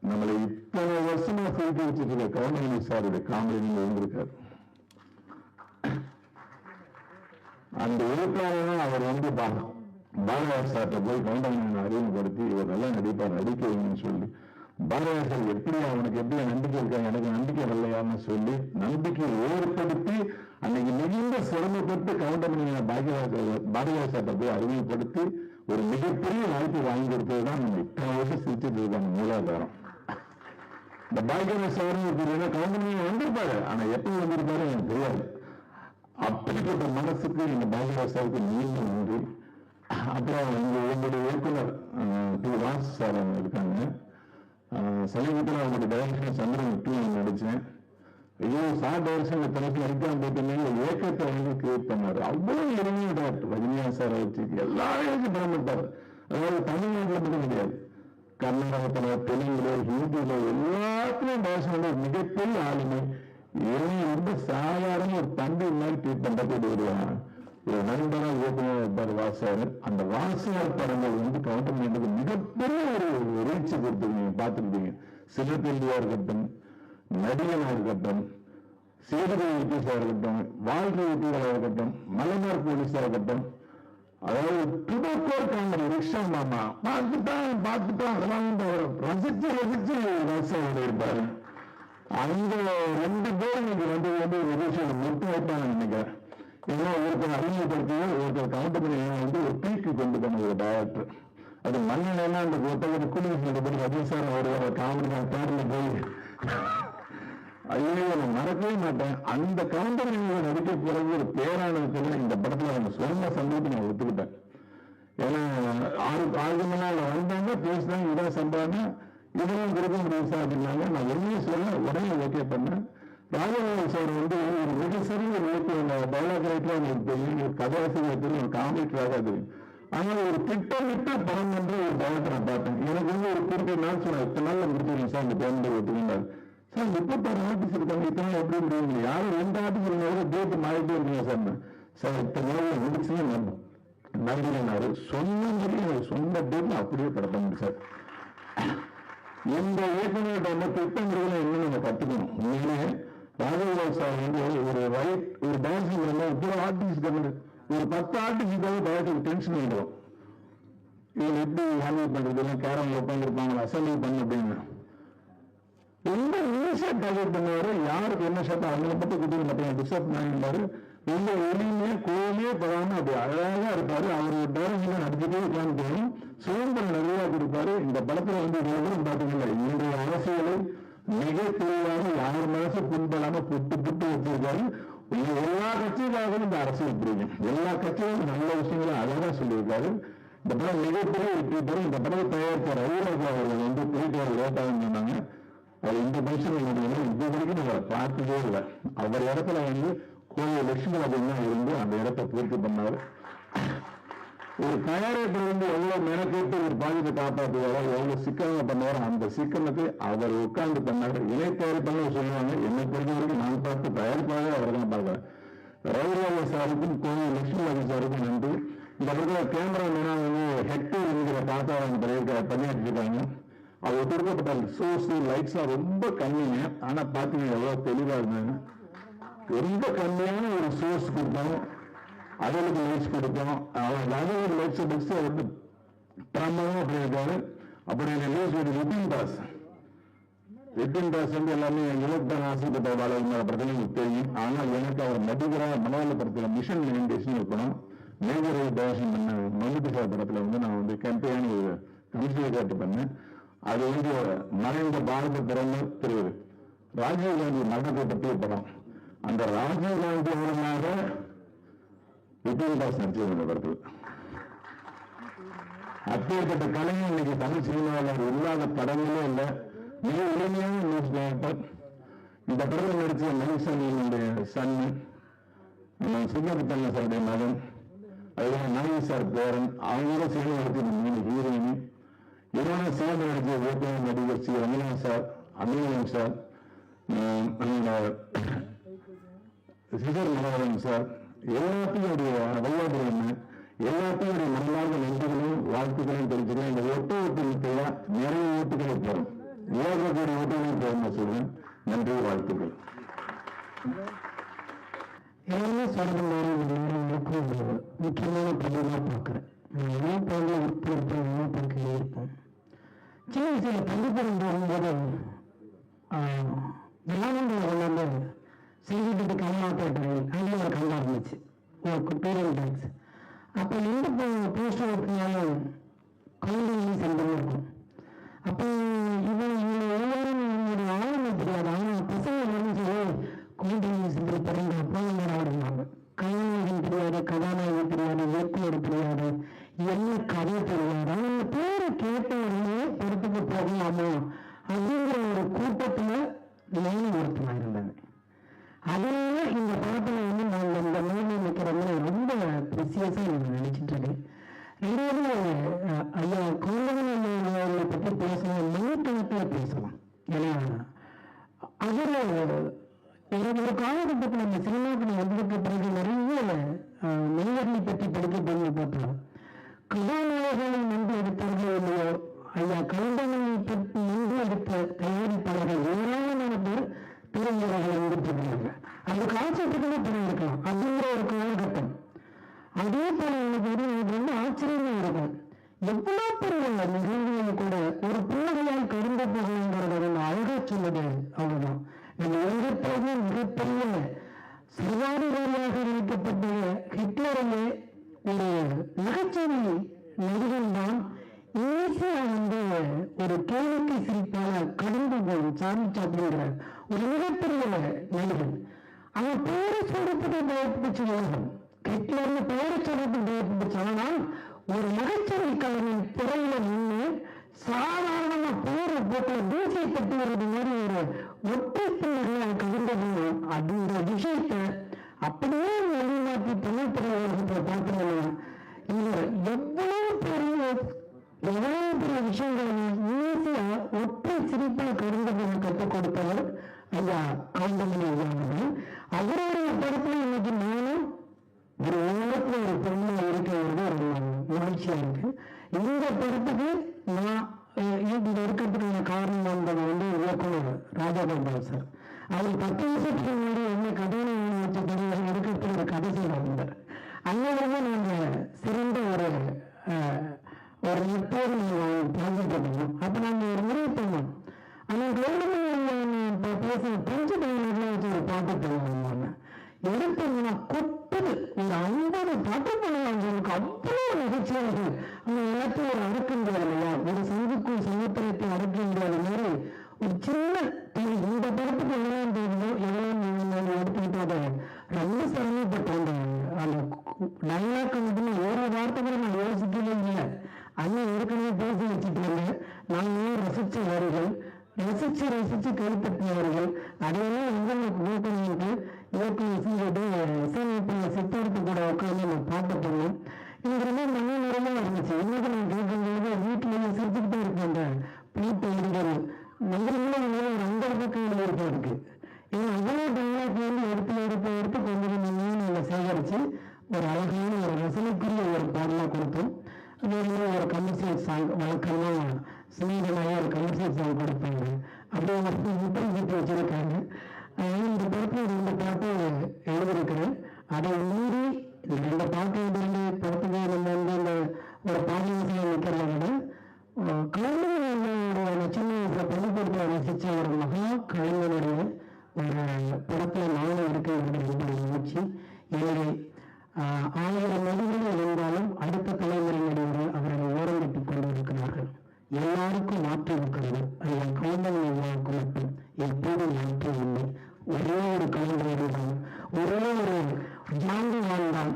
நம்மளை இத்தனை வருஷமா சிரிக்க வச்சுட்டு இருக்க கவுண்டமணி சாருடைய காமெடி இருந்திருக்காரு. அந்த எழுத்தாளர் அவர் பாரதியார் சார்ட்ட போய் கவுண்டமணி அறிமுகப்படுத்தி இவர் நல்லா நடிப்பார், நடிக்க வைங்கன்னு சொல்லி, பாரதியார் சார் எப்படி அவனுக்கு எப்படி நம்பிக்கை இருக்காங்க, எனக்கு நம்பிக்கை இல்லையான்னு சொல்லி நம்பிக்கை ஏற்படுத்தி அன்னைக்கு மிகுந்த சிரமப்பட்டு கவுண்டமணி பாரதியார் சார்ட்ட போய் அறிமுகப்படுத்தி ஒரு மிகப்பெரிய வாய்ப்பு வாங்கி கொடுத்ததுதான் நம்ம இத்தனை வருஷம் சிரிச்சுட்டு இருக்காங்க மூலாதாரம். இந்த பாக்யராஜ் சார் கவுண்டமணி வந்திருப்பாரு, ஆனா எப்ப வந்திருப்பாரு எனக்கு தெரியாது. அப்படிப்பட்ட மனசுக்கு இந்த பாக்யராஜ் சாருக்கு நீங்க நன்றி. அப்புறம் எங்களுடைய இயக்குனர் திரு வாசு சார் இருக்காங்க. சமீபத்தில் அவங்களுடைய டைரக்ஷன் சந்திரன் 2 நடிச்சேன். ஐயோ சார் டைரக்ஷன் தனக்கு நடிக்காம போயிட்டு ஏக்கத்தை கிரியேட் பண்ணாரு. அவ்வளவு எளிமையா டாக்டர் ரஜினியா சார் வச்சு எல்லாரையும் படம் பண்ணாரு. அதாவது தமிழ்நாட்டில் மட்டும் கிடையாது, கர்நாடகத்துல, தெலுங்குல, ஹிந்தியில எல்லாத்துலயும் டைரக்ஷன் மிகப்பெரிய ஆளுமை. ரொம்ப சாதாரண ஒரு தம்பி மாதிரி ட்ரீட் பண்றதுக்கு ஒரு நண்பராக இயக்குனர் இருப்பார் வாசாரு. அந்த வாசார் படங்கள் கவுண்டமணிக்கு மிகப்பெரிய ஒரு ரீச் கொடுத்து நீங்க பார்த்துருப்பீங்க. சிறுத்தெல்லியா இருக்கட்டும், நடிகனா இருக்கட்டும், சேதுபதி விட்டீஸா இருக்கட்டும், வாழ்க்கை விட்டீகளா இருக்கட்டும், மலைமார் போலீஸா இருக்கட்டும், அதாவது டுபோக்கோர் காமெடி ரிக்ஷா மாமா பார்த்துட்டான் அதெல்லாம் ரசிச்சு வாசாவோட இருப்பாரு. அந்த 2 பேர் இன்னைக்கு வந்து ஒரு விஷயம் மட்டும் வைப்பாங்க நினைக்கிறேன். ஏன்னா ஒருத்தர் அறிமுகப்படுத்தி ஒருத்தர் கவுண்டமணி ஒரு பீக்கு கொண்டு போன ஒரு டைரக்டர். அது மண்ணினா அந்த ஒருத்தர் குடிநீர் ரஜினி சார் அவரோட காமெடி தேர்ல போய் ஐயோ நான் மறக்கவே மாட்டேன். அந்த கவுண்டமணியோட நடிக்க போறது ஒரு பேரானதுக்கு இந்த படத்துல அவங்க சொன்ன சம்பவத்தை நான் ஒத்துக்கிட்டேன். ஏன்னா 6 மணி நாள் வந்தாங்க, பேசினாங்க, இதான் சம்பவம், இதெல்லாம் கொடுக்க முடியும் சார் அப்படின்னாங்க. நான் என்ன சொல்ல உடனே ஓகே பண்ணேன். ராஜமோகன் சார் ஒரு மிக சிறிய டைலாக் ரைட்டர் எனக்கு தெரியும், ஒரு கதாசிரியர் தெரியும், ஒரு காமெடிட்டராக தெரியும். ஆனால் ஒரு திட்டமிட்ட படம் என்ற ஒரு டைரக்டர் நான் பார்த்தேன். எனக்கு ஒரு குறிப்பிட்ட நாள் சொன்னேன், இத்தனை நாள்ல முடிச்சிருக்கேன் சார் இந்த பேருந்து ஒத்துக்கிட்டார் சார். 36 ஆர்டிஸ்ட் இருக்காங்க, இத்தனை நாள் எப்படி முடியுங்க, யாரும் 2 ஆர்டிஸ்ட் இருந்தாலும் டேட்டு மாறிட்டே இருக்கீங்க சார். சார் இத்தனை நாள் முடிச்சுன்னு நம்பினாரு. சொன்ன மாதிரி சொன்ன டேட்ல அப்படியே படத்தை முடிச்சார். இந்த இயக்குநர்கிட்ட திட்டங்கிறதுல என்ன நம்ம கத்துக்கணும். உண்மையிலே ராஜகோபால் சார் ஒரு டான்ஸிங் ஆர்டிஸ்ட் ஒரு 10 ஆர்டிஸ்ட் டைரக்டர் டென்ஷன் ஆகிடும். இவங்க எப்படி ஹேண்டில் பண்றது, எல்லாம் கேரம்ல உட்காந்துருப்பாங்க அசம்பிள் பண்ண அப்படின்னு ரொம்ப ஈஸியா டார்கெட் பண்ணுவாரு. யாருக்கு என்ன ஷாட் அவங்களை பத்தி குட்டி மட்டும் டிஸ்டர்ப் பண்ணிருந்தாரு. ரொம்ப எளிமையா கோயிலே படாம அப்படி அழகா இருப்பாரு. அவரோட டைரக்ஷன் நடிச்சுட்டே உட்காந்துக்கணும். சுதந்திரம் நிறைய கொடுப்பாரு. இந்த படத்துல பாத்தீங்கன்னா இன்றைய அரசியலை மிக தெளிவாக யார் மனசு புண்படாம புட்டு வச்சிருக்காரு. எல்லா கட்சிக்காகவும் இந்த அரசியல் புரியும், எல்லா கட்சிகளும் நல்ல விஷயங்களை அழகா சொல்லியிருக்காரு. இந்த படம் மிகப்பெரிய வெற்றி பெறும். இந்த படத்தை தயாரித்த ரவிராஜா அவர்கள் போயிட்டு லேட்டாக சொன்னாங்க. அது இந்த மனுஷன் இது வரைக்கும் நம்ம பார்த்ததே இல்லை. அவர் இடத்துல கோயில் லட்சுமி அப்படின்னா இருந்து அந்த இடத்தை பூர்த்தி பண்ணாரு. ஒரு தயாரிப்பில் எவ்வளவு மெனக்கேட்டு ஒரு பாதிப்பை காப்பாற்றுவாரோ, எவ்வளவு சிக்கனமா பண்ணுவாரோ அந்த சிக்கனத்தை அவர் உட்கார்ந்து பண்ணாரு. இணை தயாரிப்பாளர் சொல்லுவாங்க. என்னை பொறுத்த வரைக்கும் நான் பார்த்து தயாரிப்பாக அவர் தான் பார்க்கிறேன். ரவிராஜா சாருக்கும் கோவில் லட்சுமி சாருக்கும் நன்றி. இந்த படத்துல கேமராமேனா ஹெக்டர் என்கிற தாத்தா பண்ணியாற்றிருக்காங்க. அவர் கொடுக்கப்பட்ட சோர்ஸ் லைட்ஸ் ரொம்ப கம்மிங்க. ஆனா பாத்தீங்கன்னா எவ்வளவு தெளிவா இருந்தாங்க. ரொம்ப கம்மியான ஒரு சோர்ஸ் கொடுத்தோம், அதற்கு லைட்ஸ் கொடுத்தோம். அவர் லைட்ஸ் பிடிச்சு அவர் பிரமாதமா பண்ணியிருக்காரு. அப்படி நியூஸ் ரிப்பின் தாஸ் எல்லாமே இலக்கண ஆசைப்பட்ட வாழ்க்கை படத்துல தெரியும். ஆனால் எனக்கு அவர் நடிகராக மலையாள படத்துல மிஷன் மெயின்டேஷன் இருக்கணும். மேஜர் டைரக்ஷன் பண்ண மம்முட்டி படத்துல நான் கேம்பெயின் ஒரு கமிஷனை காட்டு பண்ணேன். அது மறைந்த பாரத பிரதமர் திரு ராஜீவ்காந்தி மரணத்தை பற்றிய படம். அந்த ராஜீவ்காந்தி மூலமாக விஜயதாஸ் நடிச்சது இந்த படத்தில். அப்பேற்பட்ட கலைஞர் இன்னைக்கு தமிழ் சினிமாவில் இல்லாத படங்களே இல்லை. மிக எளிமையான நியூஸ் டைரக்டர் இந்த படத்தில் நடித்த மணிசாமியினுடைய சன்னு, சுந்தரத்தன்ன சாருடைய மகன், அதுதான் நாயகி சார் பேரன், அவங்களோட சேர்ந்து நடித்த 3 ஹீரோயினி, இதோட சேர்ந்து நடித்த ஓட்டுநர் நடிகர் ஸ்ரீ ரங்கநாத் சார், அமிர்தம் சார், சிதர் மனோகரன் சார், எல்லாத்தையும் வையாபுரம் எல்லாத்தையும் மனமார்ந்த நன்றிகளும் வாழ்த்துக்களும் தெரிஞ்சுக்கிறேன். இந்த ஒட்டு முத்தையா நிறைய ஓட்டுகளை போறோம், 7 கோடி ஓட்டுகளையும் போகும் நான் சொல்றேன். நன்றி, வாழ்த்துக்கள். எல்லாமே சொல்றதுக்கும் முக்கியமான பதிவாக பார்க்குறேன். இணைப்பாக உட்படுத்த இணைப்பாக்கிலே இருப்போம். சின்ன வயசில் பள்ளிக்கூடம் போகும்போது விளாண்டுல செய்திட்டு கம்மா தேட்டர்கள் அங்கே ஒரு கண்டா இருந்துச்சு, ஒரு பேரண்ட் டான்ஸ். அப்போ எந்த போஸ்டர் ஓட்டினாலும் குழந்தைங்க சென்றது இருக்கும். அப்போ இவன் எல்லாரும் என்னுடைய ஆளுமை தெரியாது, ஆனால் பசங்க எல்லாரும் சொல்லி குழந்தைங்க சென்று பிறந்த போங்க ஆடுவாங்க. கதாநாயகன் தெரியாது, கதாநாயகன் தெரியாது, இயக்குனர் தெரியாது, என்ன கதை தெரியாது. அவங்க பேரை கேட்ட உடனே படத்துக்கு போகலாமா அப்படிங்கிற ஒரு கூட்டத்தில் நானும் ஒருத்தனாக இருந்தேன். அதனால இந்த படத்துல நாங்கள் இந்த மூவி நிற்கிறவங்க ரொம்ப ப்ரிசியஸா எனக்கு நினைச்சிட்டு இருக்கேன். ரெண்டாவது ஐயா குழந்தைகளை பற்றி பேசலாம், மணிக்கணக்கில் பேசலாம். ஏன்னா அதுல ஒரு காலகட்டத்தில் நம்ம சினிமாக்கள் வந்ததுக்கு பிறகு நிறைய மெய்வர்ணி பற்றி படிக்க போய் பார்த்தோம். கதாநாயகனை நம்பி எடுத்தார்களோ இல்லையோ, ஐயா குழந்தைகளை பற்றி நம்பி எடுத்த தயாரிப்பாளர்கள் ஏராளமான பேர் திறமையாளர்கள் இருந்துட்டு அந்த கான்செப்டுக்குள்ளே புரிஞ்சிருக்கலாம் அப்படிங்கிற ஒரு காலகட்டம். அதே போல எனக்கு ரொம்ப ஆச்சரியமா இருக்கும், எவ்வளவு பெரிய நிகழ்வுகள் கூட ஒரு பிள்ளைகளால் கடந்து போகணுங்கிறத அழகா சொல்லுது. அவ்வளவுதான் நம்ம உலகத்திலேயே மிகப்பெரிய சர்வாதி ரீதியாக நினைக்கப்பட்ட ஹிட்லரையே ஒரு நகைச்சுவை நடிகன் தான் ஈஸியா ஒரு கேளிக்கை சிரிப்பான கடந்து போகும் சார்லி சாப்ளின்ங்கிற ஒரு மிகப்பெரிய நடிகன். அவன் பேரை சொல்றதுக்கு பயப்பிடிச்ச உலகம், ஹிட்லர்னு பேரை சொல்றதுக்கு பயப்பிடிச்ச. ஆனால் ஒரு நகைச்சுவைக்காரன் திரையில நின்று சாதாரண பேரை போட்டு தூசியை தட்டி வர்றது மாதிரி ஒரு ஒற்றை பிள்ளைகளை கவிழ்ந்தது. அந்த விஷயத்தை அப்படியே வெளிநாட்டு தமிழ் திரையுலகத்தை பார்த்தீங்கன்னா எவ்வளவு பெரிய விஷயங்களை ஈஸியா ஒற்றை சிரிப்பில் கடந்து போக கற்றுக் கொடுத்தவர் ஐயா கவுண்டமணி ஐயா. அவருடைய படத்துல இன்னைக்கு நானும் ஒரு உலகத்துல ஒரு பெண்ணா இருக்கிறது ஒரு மகிழ்ச்சியா இருக்கு. இந்த படத்துக்கு நான் இங்க இருக்கிறதுக்கான காரணம் வந்தது இயக்குனர் ராஜகோபால் சார். அவர் 10 வருஷத்துக்கு முன்னாடி என்ன கதாநாயகன் வச்ச படம் எடுக்கிறதுக்கு ஒரு கதை செய்ய வந்தார். அங்கிருந்து நாங்கள் சிறந்த ஒரு எப்போது நாங்கள் ப்ராஜெக்ட் பண்ணோம். அப்போ நாங்கள் ஒரு முடிவு பண்ணோம், ஆனால் கவர்மெண்ட் பேசின பஞ்ச பயணங்களை வச்சு ஒரு பாட்டு பண்ணுவாங்க. எடுத்தீங்கன்னா கொட்டுது ஒரு 50 பாட்டு பண்ணுவாங்க. அவ்வளோ நிகழ்ச்சியாக இருக்கு. அவங்க எல்லாத்தையும் ஒரு அடக்க முடியாது இல்லையா, ஒரு சங்குக்கும் சமுத்திரத்தை அடக்க முடியாத மாதிரி ஒரு சின்ன இந்த படத்துக்கு எவ்வளோ எடுத்துக்கிட்டு அதை ரொம்ப சிரமப்பட்டாங்க. அந்த டைலாக் மட்டும் ஒரு வார்த்தை கூட நான் யோசிக்கவே இல்லை. அண்ணன் ஏற்கனவே பேசி வச்சுட்டாங்க. நாங்களும் ரசிச்ச வரிகள், ரசிச்சு கைப்பற்றியவர்கள். அதையெல்லாம் நோக்கணிட்டு இயக்குனர் செஞ்சுட்டு இசையமைப்பில் சித்தார்த்து கூட உட்காந்து நான் பாட்டு பண்ணேன். எனக்கு ரொம்ப மன நிறைய இருந்துச்சு. இன்னைக்கு நான் கேட்கும்போது வீட்டிலேயே சிரிச்சுக்கிட்டே இருக்கேன். அந்த பாட்டு எழுதுறது நகரங்களும் ஒரு 50 பக்கம் எழுதியிருப்பா இருக்கு. ஏன்னா அவ்வளோ டைலாக் எடுத்து கொஞ்சம் நாங்கள் சேகரித்து ஒரு அழகான ஒரு ரசனைக்குரிய ஒரு பாடலாக கொடுத்தோம். அதே மாதிரி ஒரு கமர்ஷியல் சாங் வழக்கமாக சினிமாவே ஒரு கமர்ஷியல் சாங் கொடுப்பாங்க. அப்படியே இன்டர்வியூ வச்சிருக்காங்க. இந்த படத்தில் 2 பாட்டு எழுதியிருக்கிறேன். அதை மீறி இந்த 2 பாட்டு எழுதி படத்துக்கு நம்ம அந்த ஒரு பாடலாசிரியர் நிற்கிறத விட கலைஞர்களுடைய சின்ன வயசில் பள்ளிக்கூடத்தில் ரசித்த ஒரு மகா கலைஞருடைய ஒரு படத்தில் நானும் இருக்கிறது ரொம்ப நிகழ்ச்சி. என்னுடைய 1000 நடிகர்கள் இருந்தாலும் அடுத்த தலைமுறை நடிகர்கள் அவர்களை ஓரங்கட்டிக் கொண்டிருக்கிறார்கள். எல்லாருக்கும் மாற்று இருக்கிறது. அது என் கலைஞர்கள் எல்லாருக்கும் மட்டும் எப்போதும் மாற்று இல்லை. ஒரே ஒரு கலைஞர்கள் தான், ஒரே ஒரு ஜாந்தி வாழ்ந்தான்.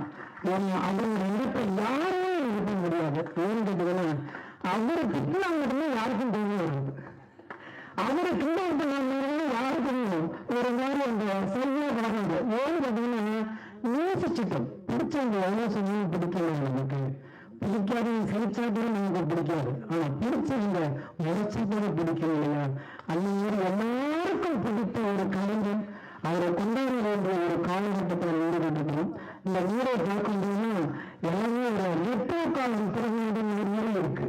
அவரோட இடத்தை யாருமே இருக்க முடியாது. ஏன்னு கேட்டீங்கன்னா அவரை திட்டினாங்க யாருக்கும் தெரிய வருது. அவரை கிண்டல் பண்ணாங்க யாருக்கும் ஒரு மாதிரி அந்த சரியா கிடக்காது. ஏன் பார்த்தீங்கன்னா நேசிச்சுட்டோம், பிடிச்சவங்க எவ்வளோ சொன்னாலும் பிடிக்கல, நமக்கு பிடிக்காது, சிரிச்சா கூட நமக்கு பிடிக்காது. ஆனா பிடிச்சவங்க உழைச்சா கூட பிடிக்கல இல்லையா? அந்த மாதிரி எல்லாருக்கும் பிடித்த ஒரு கலைஞன், அவரை கொண்டாட வேண்டிய ஒரு காலகட்டத்தில் ஈடுபட்டுட்டோம். இந்த ஊரை பார்க்கும்போதுன்னா எல்லாமே ஒரு ரெட்ரோ காலம் திருவிழா இருக்கு.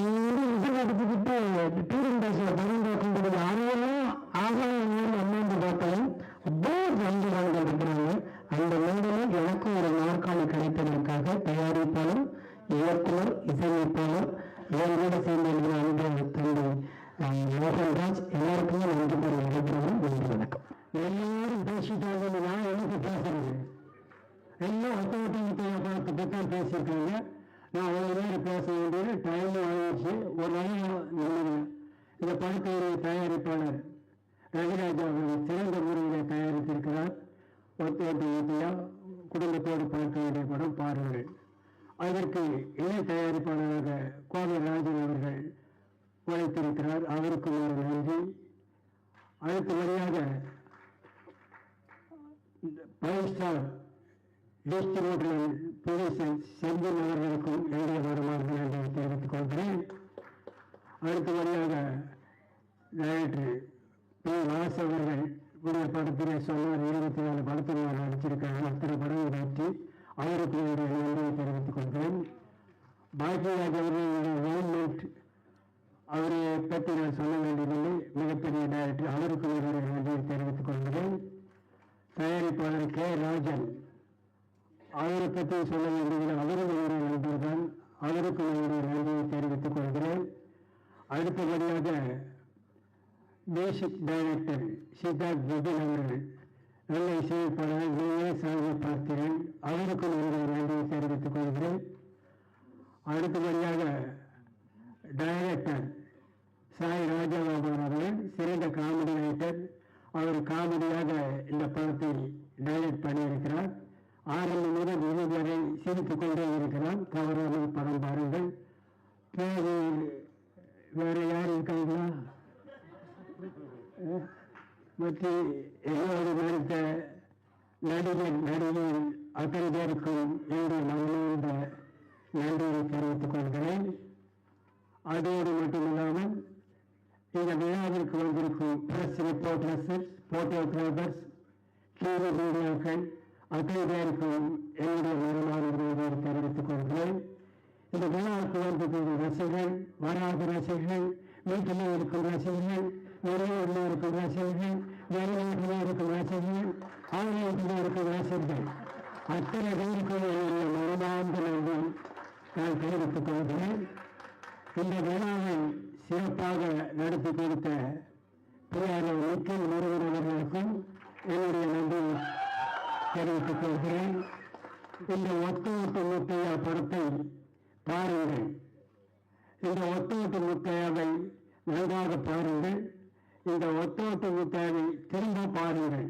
இதை எடுத்துக்கிட்டு டூரிங் பஸ்ல பணம் பார்க்கும்போது யாரெல்லாம் ஆகாயம் அம்மாந்து பார்த்தாலும் அவ்வளோ நன்றிகள் இருக்கிறாங்க. அந்த நேரில் எனக்கும் ஒரு நாற்காலி கிடைத்ததற்காக தயாரிப்பாளர், இயக்குனர், இசையமைப்பாளர் இவங்களோட சேர்ந்து அன்பு தந்தை மோகன்ராஜ் எல்லாருக்குமே நன்றி கூறி நடைபெறும். நன்றி, வணக்கம். எல்லாரும் பேசிட்டாங்க, நான் எனக்கு பேசுறது எல்லாம் ஒத்தவட்டத்தை பார்த்து பற்றி பேசியிருக்காங்க. நான் அவ்வளோ நேரம் பேச வேண்டியது டைம் ஆகிடுச்சு. ஒரு நாள் இந்த படத்துடைய தயாரிப்பாளர் ரவிராஜா அவர்கள் சிறந்த முறையில் தயாரித்திருக்கிறார். ஒத்தவட்டையா குடும்பத்தோடு பார்க்க வேண்டிய படம் பாருங்கள். அதற்கு இணை தயாரிப்பாளராக கோவை ராஜன் அவர்கள் உழைத்திருக்கிறார். அவருக்கும் ஒரு நன்றி. அடுத்தபடியாக five star distributor producer Senthil அவர்களுக்கும் என்னுடைய வருமானத்தை நன்றி தெரிவித்துக் கொள்கிறேன். அடுத்தபடியாக டைரக்டர் பி. வாசு அவர்கள் கூடிய படத்திலே சொன்னார் 24 படத்தில் நடிச்சிருக்காங்க. அத்தனை படம் பற்றி அவருக்கு என்னுடைய நன்றியை தெரிவித்துக் கொள்கிறேன். பாக்கியராஜ் அவர்களுடைய கவர்மெண்ட் அவரை பற்றி நான் சொல்ல வேண்டியதில்லை, மிகப்பெரிய டைரக்டர், அவருக்கு என்னுடைய நன்றியை தெரிவித்துக் கொள்கிறேன். தயாரிப்பாளர் கே. ராஜன் அவரை பற்றி சொல்ல வேண்டியதில்லை, அவரும் என்னுடைய நண்பர் தான், அவருக்கு என்னுடைய நன்றியை தெரிவித்துக் கொள்கிறேன். அடுத்தபடியாக பேசிக் டைரக்டர் சித்தார்த் விபின் அவர்கள் நல்ல இசையமைப்பாளர், நீயே சாங்கை பார்க்கிறேன், அவருக்கும் என்னுடைய நன்றியை தெரிவித்துக் கொள்கிறேன். அடுத்தபடியாக டைரக்டர் சாய் ராஜபாபு அவர்கள் சிறந்த காமெடி ரைட்டர். அவர் காமெடியாக இந்த படத்தை டைரக்ட் பண்ணியிருக்கிறார். ஆரம்பம் முதல் இறுதி வரை சிரித்துக் கொண்டே இருக்கிறார். தவறாமல் படம் பாருங்கள். வேற யார் இருக்காங்களா? மற்றும் என்னோடு நடித்த நடிகர் நடிகர் அத்தனை பேருக்கும் என்னுடைய மனமார்ந்த நன்றியை தெரிவித்துக் கொள்கிறேன். அதோடு மட்டுமில்லாமல் இந்த விழாவிற்கு வந்திருக்கும் பிரஸ் ரிப்போர்ட்டர்ஸ், போட்டோகிராஃபர்ஸ், டிவி மீடியாக்கள் அத்தனை பேருக்கும் என்னுடைய மனமார்ந்த தெரிவித்துக் கொள்கிறேன். இந்த விழாவுக்கு வந்திருக்கிற ரசிகர்கள், வராத ரசிகர்கள், வீட்டிலே இருக்கும் ரசிகர்கள், வெளியூரில் இருக்கும் ரசிகர்கள், வெளிநாட்டிலே இருக்கும் ரசிகர்கள், ஆங்கிலத்திலே இருக்கும் ரசிகர்கள், அத்தனை பேருக்கும் என்னுடைய மனமார்ந்த நன்றி நான் தெரிவித்துக் கொள்கிறேன். இந்த விழாவை சிறப்பாக நடத்தி கொடுத்த பிரியாளர் நிக்கில் முருகன் அவர்களுக்கும் என்னுடைய நன்றி தெரிவித்துக் கொள்கிறேன். இந்த ஒத்தோட்டு முத்தையா படத்தை பாருங்கள். இந்த ஒத்தோட்டு முத்தையாவை நன்றாக பாருங்கள். இந்த ஒத்தோட்டு முத்தையாவை திரும்ப பாருங்கள்.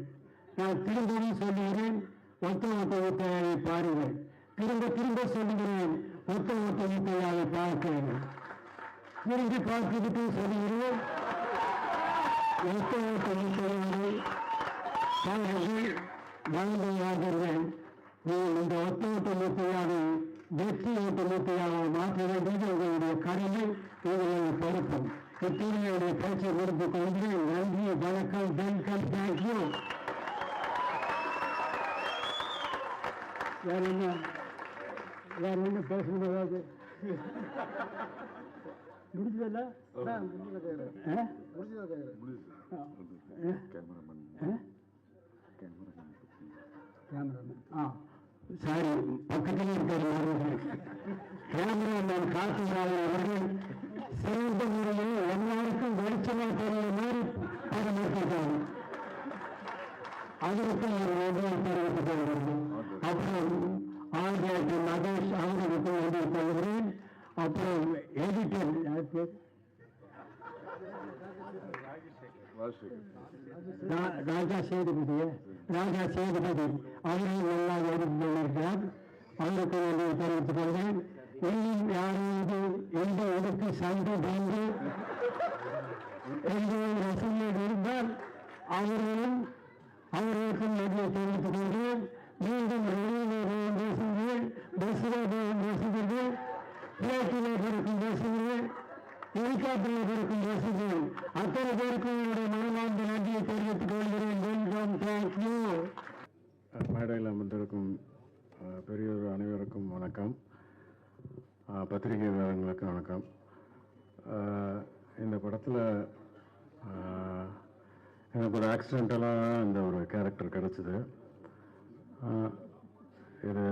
நான் திரும்பவும் சொல்லுகிறேன், ஒத்தோட்டு முத்தையாவை பாருங்கள். திரும்ப திரும்ப சொல்லுகிறேன், ஒத்தோட்டு முத்தையாவை பார்க்கிறேன். திரும்பி பார்த்துக்கிட்டு சொல்லுகிறேன், ஒத்தோட்டு முத்தையாவை பாருங்கள். வாழ்ந்தார்கள். இந்த ஒத்தோட்டு முத்தையாவை வெற்றி ஓட்டு முத்தையாக மாற்ற வேண்டியது உங்களுடைய கடமை, உங்களுடைய பொறுப்பு. இத்துறையுடைய பேச்சை கொடுத்துக் கொள்கிறேன். நன்றி, வணக்கம், வெல்கம், தேங்க்யூ. வேற என்ன பேசுறது? முடிஞ்சதில்ல கேமராமேன் சாரி, பக்கத்தில் இருக்கிற கேமராமேன் காட்டுகிறார் அவர்கள் சிறந்த முறையில் எல்லாருக்கும் வெளிச்சமாக தெரிய மாதிரி படமாக்கிட்டாங்க. அதற்கு ஒரு நன்றியை தெரிவித்துக் கொள்கிறேன். அப்புறம் ஆங்கிலேயர் மகேஷ் அவர்களுக்கு நன்றி கொள்கிறேன். அப்புறம் எடிட்டர் ராஜா சேதுபதி அவர்கள் நல்லா எடிட் பண்ணியிருக்கிறார். அவருக்கு நன்றியை தெரிவித்துக் கொள்கிறேன். இன்னும் யாராவது எந்த இடத்து சண்டை வந்து என்று ரசிகர்கள் இருந்தால் அவர்களுக்கும் நன்றியை தெரிவித்துக் கொண்டு மீண்டும் ரயிலில் ரசிகர்கள், பஸ்ஸில் ரசிகர்கள், பிளேட்டில் இருக்கும் ரசிகர்கள், ஹெலிகாப்டரில் இருக்கும் ரசிகர்கள் அத்தனை பேருக்கும் என்னுடைய மனமார்ந்த நன்றியை தெரிவித்துக் கொள்கிறேன். Welcome, thank you. மேடையில் அமர்ந்திருக்கும் பெரியோர் அனைவருக்கும் வணக்கம். பத்திரிகையாளர்களுக்கு வணக்கம். இந்த படத்தில் எனக்கு ஒரு ஆக்சிடென்டலாக இந்த ஒரு கேரக்டர் கிடச்சிது. இது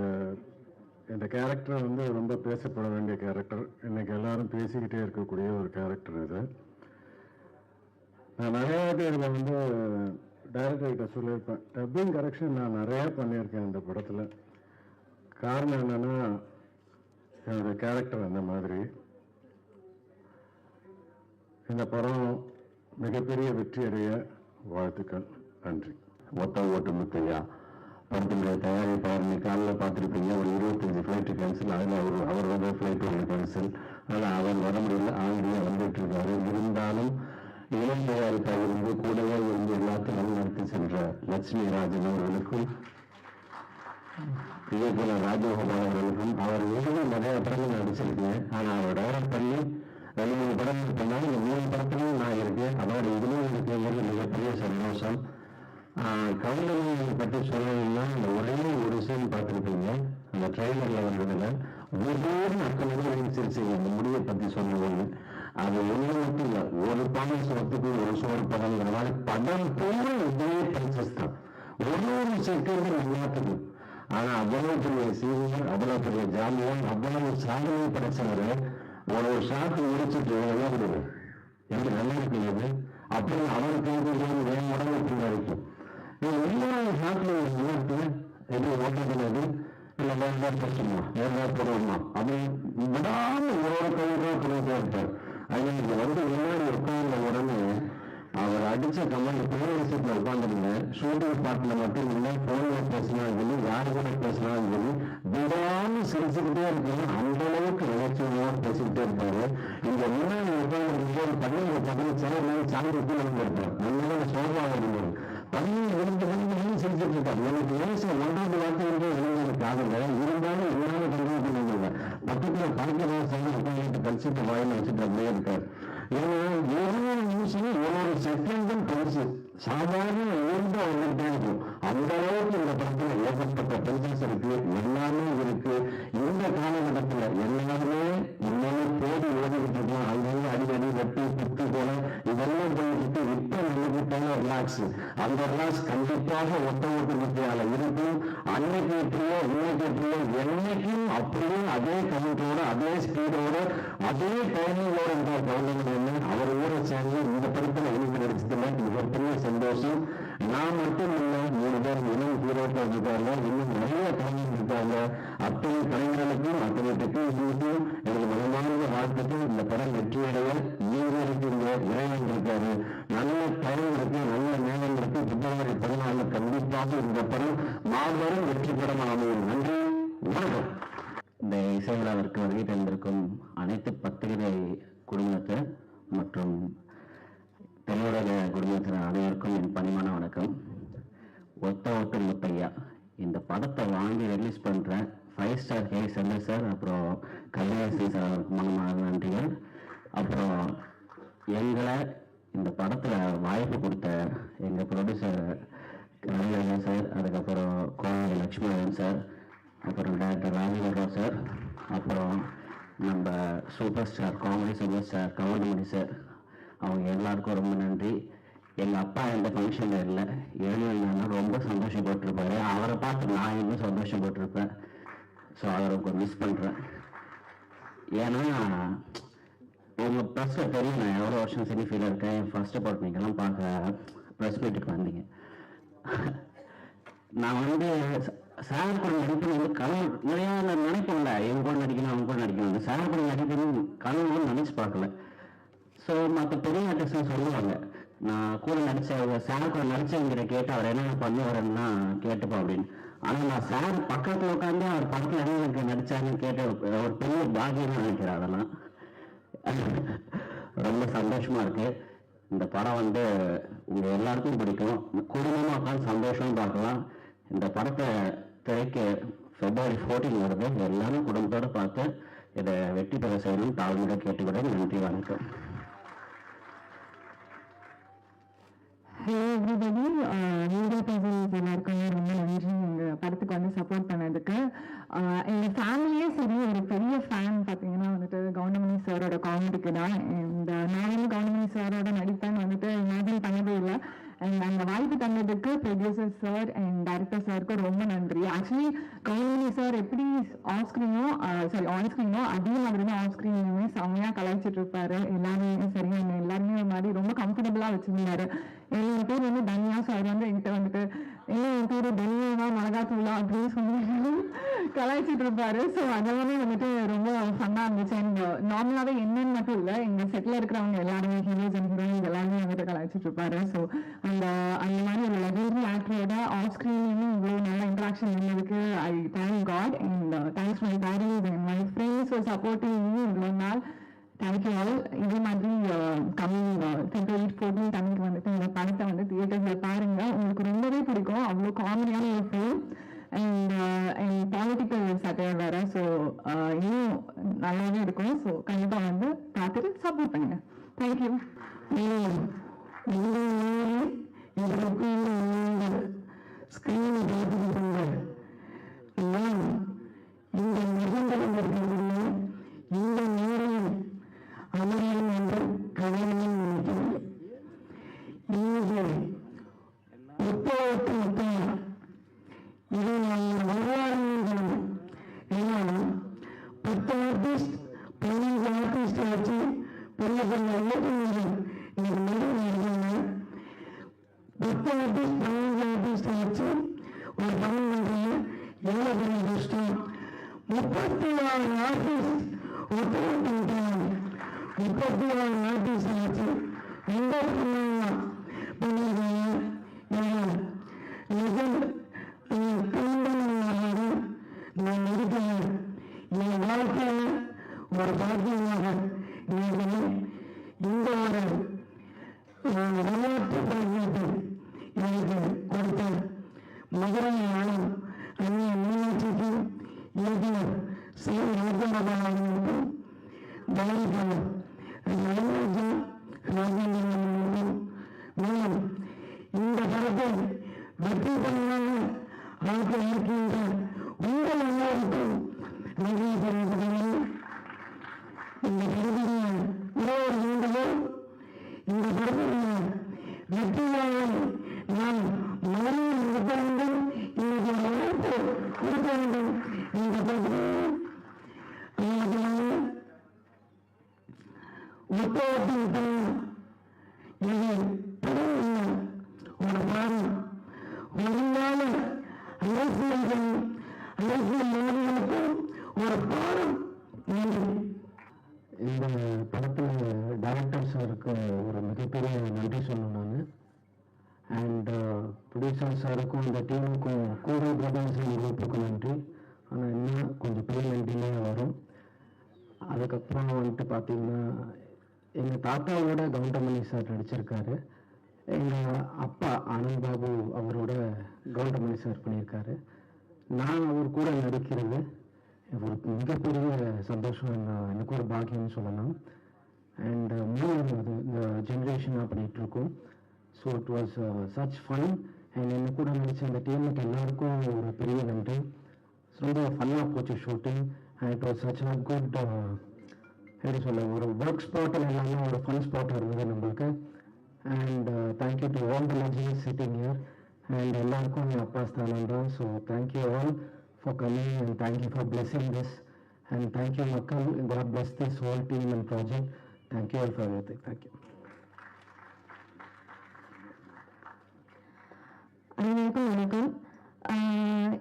இந்த கேரக்டர் வந்து ரொம்ப பேசப்பட வேண்டிய கேரக்டர். இன்றைக்கி எல்லாரும் பேசிக்கிட்டே இருக்கக்கூடிய ஒரு கேரக்டர் இது. நான் நிறையா இதில் வந்து டைரக்டர்கிட்ட சொல்லியிருப்பேன், டப்பிங் கரெக்ஷன் நான் நிறையா பண்ணியிருக்கேன் இந்த படத்தில். காரணம் என்னென்னா என்னுடைய கேரக்டர் அந்த மாதிரி. இந்த படம் மிகப்பெரிய வெற்றி அடைய வாழ்த்துக்கள். நன்றி. ஒத்த ஓட்டு முத்தையா படத்தினுடைய தயாரிப்பாளர் நீ காலையில் பார்த்துருப்பீங்க. ஒரு 25 ஃப்ளைட்டு கேன்சல். அதில் அவர் வந்து ஃப்ளைட் ஒரு கேன்சல். அதனால் அவர் வர முடியல. ஆங்கிலேயே வந்துட்டு இருக்காரு. இருந்தாலும் இளம் தயாரிப்பாக இருந்து கூடவே இருந்து எல்லாத்தையும் வழிநடத்தி சென்ற லட்சுமி ராஜன் அவர்களுக்கும், இதே போல ராஜகோபால் அவர்களுக்கும், அவர் மிகவும் நிறைய படங்கள் நடிச்சிருக்கேன். ஆனால் அவர் டைரக்ட் பண்ணி 2-3 படங்கள் பண்ணாலும் இந்த 3 படத்துலையும் நான் இருக்கேன். அதோட இதுலையும் இருக்கிறது மிகப்பெரிய சந்தோஷம். கவுண்டமணி பற்றி சொல்லணும்னா அந்த ஒரே ஒரு சீன் பார்த்துருப்பீங்க. அந்த ட்ரெய்லரில் வந்ததுல ஒவ்வொரு மக்களும் சிரிச்சீங்க அந்த முடிவை பற்றி சொன்னபோது. அது ஒன்று மட்டும் இல்லை, ஒரு பானை சோத்துக்கு ஒரு சோறு படம்ங்கிற மாதிரி படம் பூரா இதே பரிசஸ் தான். ஒரு செகண்ட் எல்லாத்துக்கு. ஆனா அவ்வளவு பெரிய சீனியர், அவ்வளவு பெரிய ஜாமியன், அவ்வளவு சாதனை படைச்சவர் ஒரு ஷாட்டு முடிச்சுட்டு எல்லாம் விடுது எனக்கு நல்லா இருக்குது அப்படி அவருக்கு என் உடம்புக்கு வரைக்கும் எல்லா ஷாட்ல எப்படி ஓட்டுறது இல்லை வேறு பிரச்சனைமா வேறு போடுவோமா அப்படின்னு விடாம ஒரு கவிதை பண்ணிட்டே இருப்பார். அது வந்து முன்னாடி உட்கார்ந்த உடனே அவர் அடிச்ச கமெண்ட் பேரரசத்தில் உட்காந்துருந்தேன். ஷூட்டிங் ஸ்பாட்டில் மட்டும் இல்லை, போனில் பேசினாலும் சொல்லி யாரு கூட பேசினாலும் சொல்லி விடாம சிரிச்சுக்கிட்டே இருக்கணும். அந்த அளவுக்கு நிகழ்ச்சியோடு பேசிக்கிட்டே இருப்பாரு. இந்த முன்னாடி உட்கார்ந்து ஒரு 15 சில நேரம் சாயந்தரத்து இருந்திருப்பார். முன்னாடி சோபாக இருந்தது 15 சிரிச்சுட்டு இருக்காரு. எனக்கு ஏச 1வது வார்த்தை இருந்தே இளைஞருக்கு காதல இருந்தாலும் எல்லாரும் கண்டிப்பாக பண்ணிருந்தாங்க. பக்கத்தில் பழக்கமாக சேர்ந்து உட்காந்துட்டு கழிச்சுட்டு வாயில் வச்சுட்டு அப்படியே இருக்காரு. ஒவ்வொரு நிமிஷமும் ஒவ்வொரு செகண்டும் பரிசு சாதாரண உயர்ந்து வந்துகிட்டே இருக்கும். அந்த அளவுக்கு இந்த படத்துல ஏகப்பட்ட பரிசஸ் இருக்கு, எல்லாமே இருக்கு. இந்த காலகட்டத்துல எல்லாருமே இன்னொரு போது ஓடிக்கிட்டு இருக்கோம். அங்கங்க அடிக்கடி வெட்டி குத்து போல இதெல்லாம் போயிட்டு இப்ப நம்மகிட்ட ரிலாக்ஸ். அந்த ரிலாக்ஸ் கண்டிப்பாக ஒட்ட ஓட்டு முத்தையால இருக்கும். அன்னைக்கு எப்படியோ இன்னைக்கு எப்படியோ என்னைக்கும் அப்படியே அதே கவுண்டரோட அதே ஸ்பீடோட அதே டைமிங்கோட இருக்கிற கவுண்டர் அவர் ஊரை சேர்ந்து இந்த படத்துல எழுதி நடிச்சதுல மிகப்பெரிய சந்தோஷம். நான் மட்டும் இல்லை, 3 பேர் இளம் ஹீரோக்கள் இருக்காங்க, இன்னும் நிறைய கலைஞர்கள் இருக்காங்க. அத்தனை கலைஞர்களுக்கும் அத்தனை டெக்னீஷியனுக்கும் எனக்கு மனமார்ந்த வாழ்த்துக்கள். இந்த படம் வெற்றியடைய நீங்க இருக்கீங்க, இறைவன் இருக்காரு, நல்ல டைம் இருக்கு, நல்ல நேரம் இருக்கு. பிப்ரவரி 14 கண்டிப்பாக இந்த படம் மாபெரும் வெற்றி படமாக அமையும். நன்றி, வணக்கம். இந்த இசை விழாவிற்கு வருகை தந்திருக்கும் அனைத்து பத்திரிகை குடும்பத்தை மற்றும் தெலுங்குடைய குடும்பத்தினர் அனைவருக்கும் என் பணிமான வணக்கம். ஒத்த ஓட்டு முத்தையா இந்த படத்தை வாங்கி ரிலீஸ் பண்ணுறேன் 5 ஸ்டார் கே செல்ல சார், அப்புறம் கல்யாசி சார் அவருக்கு மனமான நன்றிகள். அப்புறம் எங்களை இந்த படத்தில் வாய்ப்பு கொடுத்த எங்கள் ப்ரொடியூசர் ரவிராஜன் சார், அதுக்கப்புறம் கோவை லட்சுமணன் சார், அப்புறம் டைரக்டர் ராஜகோபால் சார், அப்புறம் நம்ம super star comedy super star Goundamani sir, அவங்க எல்லாருக்கும் ரொம்ப நன்றி. எங்கள் அப்பா எந்த ஃபங்க்ஷனில் இல்லை, எழுதினா ரொம்ப சந்தோஷப்பட்டிருப்பாரு. அவரை பார்த்து நான் இன்னும் சந்தோஷப்பட்டிருப்பேன். ஸோ அவரை மிஸ் பண்ணுறேன். ஏன்னா உங்கள் ப்ரெஸ்ஸில் தெரியும் நான் எவ்வளோ வருஷம் சரி ஃபீல் இருக்கேன். ஃபர்ஸ்ட் பார்ட் நீங்கள்லாம் பார்க்க ப்ரெஸ் மீட்டுக்கு வந்தீங்க. நான் வந்து சார் கூட நடிப்பு வந்து கனவு நிறையா நினைப்போம்ல, இவங்க கூட நடிக்கணும் அவங்க கூட நடிக்கணும். சார் கூட நடிக்கணும் கனவு நினைச்சு பார்க்கல. ஸோ மற்ற பெரிய ஆர்டிஸ்ட் சொல்லுவாங்க, நான் கூட நடிச்ச சார் கூட நடிச்சவங்கிட்ட கேட்டு அவர் என்ன பண்ணுவாருன்னா கேட்டுப்போம் அப்படின்னு. ஆனால் நான் சார் பக்கத்தில் உட்காந்து அவர் பக்கத்தில் என்ன எனக்கு நடிச்சாருன்னு கேட்ட ஒரு பெரிய பாகியம் நினைக்கிறேன். அதெல்லாம் ரொம்ப சந்தோஷமா இருக்கு. இந்த படம் வந்து உங்கள் எல்லாருக்கும் பிடிக்கும். குடும்பமாக உட்காந்து சந்தோஷமா பார்க்கலாம். இந்த படத்தை திரைக்கு February 14 வருது. எல்லாரும் குடும்பத்தோடு பார்த்து இதை வெற்றி பெற செய்யணும் தாழ்மையாக கேட்டுக்கிறேன். நன்றி, வணக்கம். ஹலோ எவ்ரிபடி, மீடியா பர்சன்ஸ் எல்லாருக்குமே ரொம்ப நன்றி எங்கள் படத்துக்கு வந்து சப்போர்ட் பண்ணதுக்கு. எங்கள் ஃபேமிலியே சரி ஒரு பெரிய ஃபேன் பார்த்தீங்கன்னா வந்துட்டு கவுண்டமணி சாரோட காமெடிக்கு தான். இந்த நான் வந்து கவுண்டமணி சாரோட நடிப்பேன்னு வந்துட்டு இமேஜின் பண்ணவே இல்லை. அண்ட் அந்த வாய்ப்பு தந்ததுக்கு ப்ரொடியூசர் சார் அண்ட் டைரக்டர் சாருக்கு ரொம்ப நன்றி. ஆக்சுவலி கவுண்டமணி சார் எப்படி ஆன் ஸ்க்ரீனோ அதே மாதிரி தான் ஆஃப் ஸ்க்ரீனுமே செம்மையாக கலாய்ச்சிட்டு இருப்பாரு. எல்லாருமே சரி, எல்லாருமே ஒரு மாதிரி ரொம்ப கம்ஃபர்டபுளாக வச்சுருந்தாரு. என்னோட பேர் வந்து தனியா. ஸோ அவர் வந்து என்கிட்ட வந்துட்டு என் பேர் தனியா மிளகாத்தூளா அப்படின்னு சொல்லி கலாய்ச்சிட்டு இருப்பாரு. ஸோ அதெல்லாமே வந்துட்டு ரொம்ப ஃபன்னாக இருந்துச்சு. அண்ட் நார்மலாகவே என்னன்னு மட்டும் இல்லை, எங்கள் செட்டில் இருக்கிறவங்க எல்லாருமே ஹீரோஸ் அண்ட் ஹீரோயின்ஸ் எல்லாருமே வந்துட்டு கலாய்ச்சிட்டு இருப்பாரு. ஸோ அந்த மாதிரி ஒரு லெஜெண்டரி ஆக்டரோட ஆஃப் ஸ்க்ரீன்லேயும் இவ்வளோ நல்ல இன்ட்ராக்ஷன் இருந்ததுக்கு I thank God and thanks my parents and my friends for supporting me இவ்வளோ நாள். Thank you all. இதே மாதிரி கம்மிங் February 14 அன்னைக்கு வந்துட்டு இந்த படத்தை வந்து தியேட்டர்ஸில் பாருங்க. உங்களுக்கு ரொம்பவே பிடிக்கும். அவ்வளோ காமெடியான ஒரு ஃபிலிம் அண்ட் பாலிட்டிக்கல் சட்டையர் வேறு. ஸோ இன்னும் நல்லாவே இருக்கும். ஸோ கண்டிப்பாக வந்து பார்த்துட்டு சப்போர்ட் பண்ணுங்க. தேங்க்யூ. இந்த நேரம் அமரியம் என்று கவனம் நினைக்கிறது. இங்கே முப்பத்து இது நான் வரலாறு. ஏன்னா 10 ஆர்டிஸ்ட் 15 ஆர்டிஸ்ட் வச்சு பெரிய பெரிய இயக்குநர்கள் இன்னைக்கு இருக்காங்க. 10 ஆர்டிஸ்ட் 15 ஆர்டிஸ்ட் வச்சு ஒரு படம் பண்றீங்க. எவ்வளோ பெரிய கஷ்டம். 36 ஆர்டிஸ்ட் ஒத்துழைப்பு 36 ஆர்டிஸ்ட் வச்சு எந்த பண்ணிருக்காங்க. நான் இருக்கிறேன். என் வாழ்க்கையில் ஒரு பாக்கியமாக இந்த ஒரு வரலாற்று பாக்கியத்தை எனக்கு கொடுத்த மதுரை ஆளும் அந்நிய மீனாட்சிக்கு இயக்குனர் சி. ராஜகோபாலனுக்கும் தயாரிப்பாளர் ராஜேந்திரன் மேலும் இந்த படத்தை வெற்றி பண்ணாக ஆக்க இருக்கின்ற உங்கள் எல்லோருக்கும் நன்றி தெரிவிக்கிறேன். இந்த படத்திலே 20 ஆண்டுகள் இந்த படத்திலே வெற்றியாக நான் மறுபடியும் இருக்க வேண்டும். இன்னைக்கு வாழ்த்து இருக்க வேண்டும். இந்த படத்திலே ஒத்துழைப்பு இது படம் ஒரு பாடம். வருங்கால அரசியல்கள் அரசியல் நாடுகளுக்கும் ஒரு பாடம். நன்றி. இந்த படத்தில் டைரக்டர் சாருக்கு ஒரு மிகப்பெரிய நன்றி சொல்லணும் நான். அண்ட் ப்ரொடியூசர் சாருக்கும் இந்த டீமுக்கும் கோவை பிரதர்ஸ் குரூப்புக்கும் நன்றி. ஆனால் இன்னும் கொஞ்சம் பெரிய நன்றிலே வரும். அதுக்கப்புறம் வந்துட்டு பார்த்தீங்கன்னா எங்கள் தாத்தாவோட கவுண்டமணி சார் நடிச்சிருக்காரு. எங்கள் அப்பா ஆனந்த் பாபு அவரோட கவுண்டமணி சார் பண்ணியிருக்காரு. நான் அவர் கூட நடிக்கிறது ஒரு மிகப்பெரிய சந்தோஷம், எனக்கு ஒரு பாக்கியம்னு சொல்லலாம். அண்ட் மூணாவது இந்த ஜென்ரேஷனாக பண்ணிகிட்ருக்கோம். So it was such fun. And என்ன கூட நடித்த அந்த டீமுக்கு எல்லாருக்கும் ஒரு பெரிய நன்றி. ரொம்ப ஃபன்னாக போச்சு shooting. And it was such a good எப்படி சொல்ல ஒரு ஒர்க் ஸ்பாட் எல்லாமே ஒரு ஃபன் ஸ்பாட்டாக இருந்தது நம்மளுக்கு. And thank you to all the legends sitting here. And எல்லாருக்கும் என் அப்பா ஸ்தானம் தான். So thank you all for coming and thank you for blessing this, and thank you Makkal. God bless this whole team and project. Thank you all for everything. Thank you. அனைவருக்கும் வணக்கம்.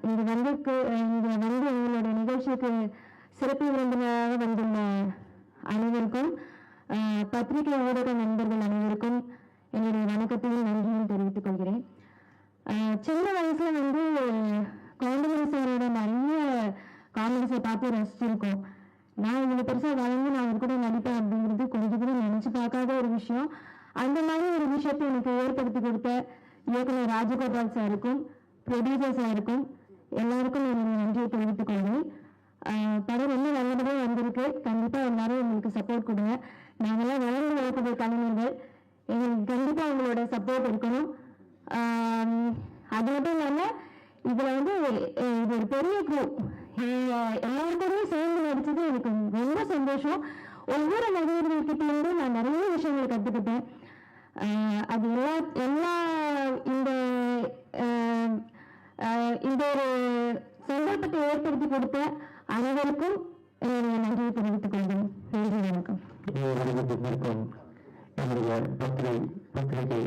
இங்கே வந்து எங்களோட நிகழ்ச்சிக்கு சிறப்பு விருந்தினராக வந்துள்ள அனைவருக்கும் பத்திரிகை ஊடக நண்பர்கள் அனைவருக்கும் என்னுடைய வணக்கத்தையும் நன்றியும் தெரிவித்துக் கொள்கிறேன். சின்ன வயசுல வந்து கவுண்டமணி சாரோட நிறைய காமெடிஸை பார்த்து ரசிச்சிருக்கோம். நான் இவ்வளோ பெருசாக வளர்ந்து நான் அவர் கூட நடிப்பேன் அப்படிங்கிறது கொஞ்சம் கூட நினச்சி பார்க்காத ஒரு விஷயம். அந்த மாதிரி ஒரு விஷயத்தை எனக்கு ஏற்படுத்தி கொடுத்த இயக்குனர் ராஜகோபால் சாருக்கும் ப்ரொடியூசர் சாருக்கும் எல்லாருக்கும் நான் நன்றியை தெரிவித்துக் கொள்வேன். படம் ரொம்ப நல்லபடியாக வந்திருக்கு. கண்டிப்பாக எல்லாரும் உங்களுக்கு சப்போர்ட் கொடுங்க. நாங்கள்லாம் வளர்ந்து வரக்கூடிய கலைஞர்கள், எங்களுக்கு கண்டிப்பாக உங்களோட சப்போர்ட் இருக்கணும். அது மட்டும் இல்லாமல் இதில் வந்து இது ஒரு பெரிய குரூப், எல்லாருக்கூடயும் சேர்ந்து நடிச்சது எனக்கு ரொம்ப சந்தோஷம். ஒவ்வொரு நடிகர்கள்கிட்டேருந்து நான் நிறைய விஷயங்களை கற்றுக்கிட்டேன். அது எல்லா இந்த ஒரு சந்தர்ப்பத்தை ஏற்படுத்தி கொடுத்த அனைவருக்கும் நன்றியை தெரிவித்துக் கொள்கிறேன். நன்றி, வணக்கம். என்னுடைய பத்திரிகை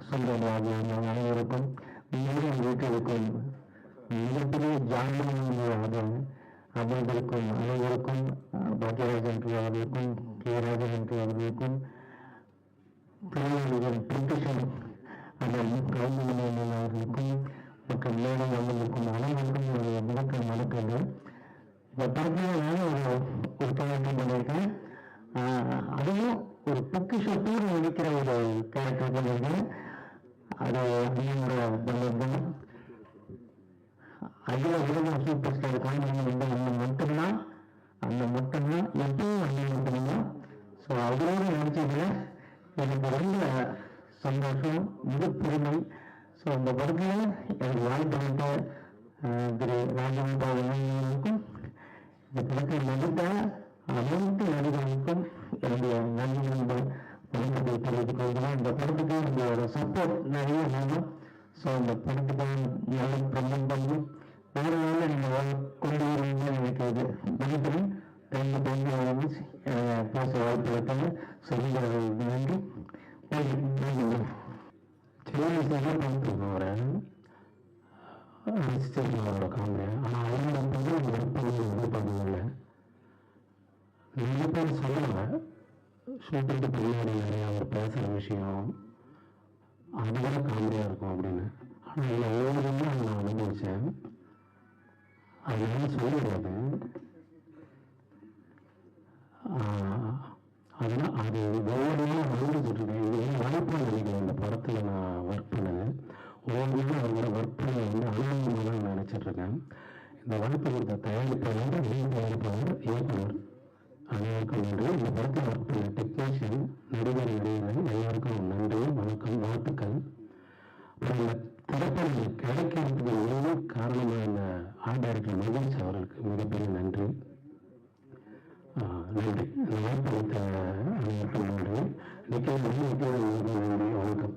சொந்தமாக அனைவருக்கும் வீட்டிற்கும் மிகப்பெரிய ஜாமீனாக அமர்ந்திருக்கும் அனைவருக்கும், பாக்கியராஜன் அவர்களுக்கும், கே ராஜன் அவர்களுக்கும், திருநெல்வேலி பிரிட்டிஷன் அதன் கவுன்சில் அவர்களுக்கும் மற்றும் மேலும் அமர்ந்திருக்கும் அனைவருக்கும் என்னுடைய வணக்கம் வணக்கங்கள். இந்த படத்தில் ஒரு கேரக்டர் பண்ணியிருக்கேன். அதுவும் ஒரு பொக்கிஷத்தோடு நடிக்கிற ஒரு கேரக்டர் பண்ணியிருக்கேன். அது அண்ணனோட பண்ணதான் அகில உலக சூப்பர் ஸ்டார் காமெடி அந்த மட்டும்தான் எப்பவும் அண்ணன் மட்டும்தான். ஸோ அவரோடு நடிச்சதுல எனக்கு ரொம்ப சந்தோஷம், மிக பெருமை. ஸோ அந்த படத்தில் எனக்கு வாய்ப்பு திரு ராஜகோபாலுக்கும் இந்த படத்தில் நடித்த அனைத்து நடிகர்களுக்கும் என்னுடைய நன்றி வணக்கத்தை தெரிவித்துக் கொள்கிறேன். இந்த படத்துக்கு உங்களோட சப்போர்ட் நிறைய வேணும். ஸோ அந்த படத்துக்கு நல்ல பிரபலம் பண்ணி வேறு வேலை நீங்கள் கொண்டு வருவீங்கன்னு நினைக்கிறது மதிப்படி 2 பேச வாய்ப்பு இருக்காங்க. சொல்லுங்கள், நன்றி. அவரோட காமெடி, ஆனால் அவரோட பண்ணுவதில்லை. நிறைய பேர் சொல்லுவாங்க ஷூட்டிங்க்கு பின்னாடி நிறைய அவர் பேசுகிற விஷயம் அதுதான் காமெடியாக இருக்கும் அப்படின்னு. ஆனால் இதில் ஒவ்வொருமே நான் அனுபவித்தேன். அதனால சொல்லிடுறது அதெல்லாம் அது ஒவ்வொருமே வந்துட்டுருக்கேன். இது வந்து வாய்ப்பாக நினைக்கிறேன். இந்த படத்தில் நான் ஒர்க் பண்ணது ஒவ்வொரு அவரோட ஒர்க் பண்ணி வந்து அனுபவமாக நான் நினச்சிட்ருக்கேன். இந்த வாய்ப்பு கொடுத்த தயாரிப்பாளர், தயாரிப்பாளர், இயக்குனர் அனைவருக்கும் நன்றி. இந்த படத்தில் ஒர்க் பண்ண டெக்னீஷியன், நடிகர், நடிகர்கள் எல்லாருக்கும் நன்றி, வணக்கம், வாழ்த்துக்கள். அப்புறம் இந்த திரைப்படம் கிடைக்கிறதுக்கு ஒவ்வொரு காரணமாக இந்த ஆர்ட் டைரக்டர் மகிழ்ச்சி அவர்களுக்கு மிகப்பெரிய நன்றி. நன்றி. இந்த வாய்ப்பு கொடுத்த அனைவருக்கும் நன்றி. நன்றி, வணக்கம்.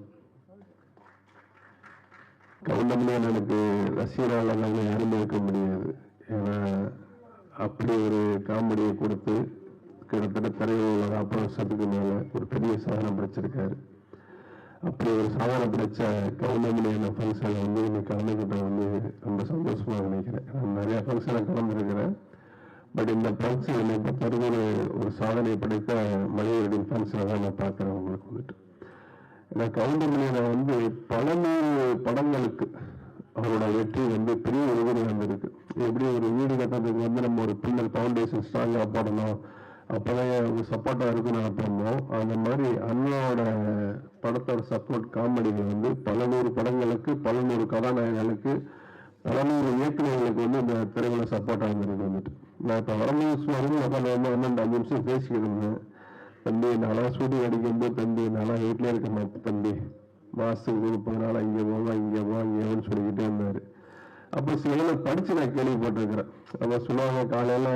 கவுண்டமணியன் எனக்கு ரசிகரால் எல்லாமே யாருமே இருக்க முடியாது. ஏன்னா அப்படி ஒரு காமெடியை கொடுத்து கிட்டத்தட்ட திரையுள்ள 40 வருஷத்துக்கு மேலே ஒரு பெரிய சாதனை படைச்சிருக்காரு. அப்படி ஒரு சாதனை படைச்ச கவுண்டமணியான ஃபங்க்ஷனை வந்து இன்னைக்கு கலந்துக்கிட்ட வந்து ரொம்ப சந்தோஷமாக நினைக்கிறேன். நான் நிறையா ஃபங்க்ஷனை கலந்துருக்கிறேன். பட் இந்த ஃபங்க்ஷன் என்னை பொறுத்தவரைக்கும் ஒரு சாதனை படைத்த மனிதர்களின் ஃபங்க்ஷனை தான் நான் பார்க்குறேன். உங்களுக்கு வந்துட்டு ஏன்னா கவுண்டமணியனை வந்து பல 100 படங்களுக்கு அவரோட வெற்றி வந்து பெரிய உறுதி வந்திருக்கு. எப்படி ஒரு வீடு கட்டுறதுக்கு வந்து நம்ம ஒரு பின்னல் ஃபவுண்டேஷன் ஸ்ட்ராங்காக போடணும், அப்போதான் ஒரு சப்போர்ட்டாக இருக்குன்னு நினைப்போமோ, அந்த மாதிரி அண்ணாவோட படத்தோட சப்போர்ட் காமெடிகள் வந்து பல 100 படங்களுக்கு, பல 100 கதாநாயகர்களுக்கு, பல 100 இயக்குநர்களுக்கு வந்து இந்த திரையுல சப்போர்ட்டாக இருந்திருக்கு வந்துட்டு. நான் இப்போ வரமேஸ்வரம் அண்ணன் 5 நிமிஷம் பேசிக்கிட்டு இருந்தேன். தம்பி நான்லாம் ஷூட்டிங் அடிக்கும்போது தம்பி நான்லாம் வீட்டிலே இருக்க மாட்டேன் தம்பி, மாதத்துக்கு 30 நாள் இங்கே போவா இங்கேன்னு சொல்லிக்கிட்டே இருந்தார். அப்போ சில படித்து நான் கேள்விப்பட்டிருக்கிறேன். அப்போ சொல்லுவாங்க காலையில்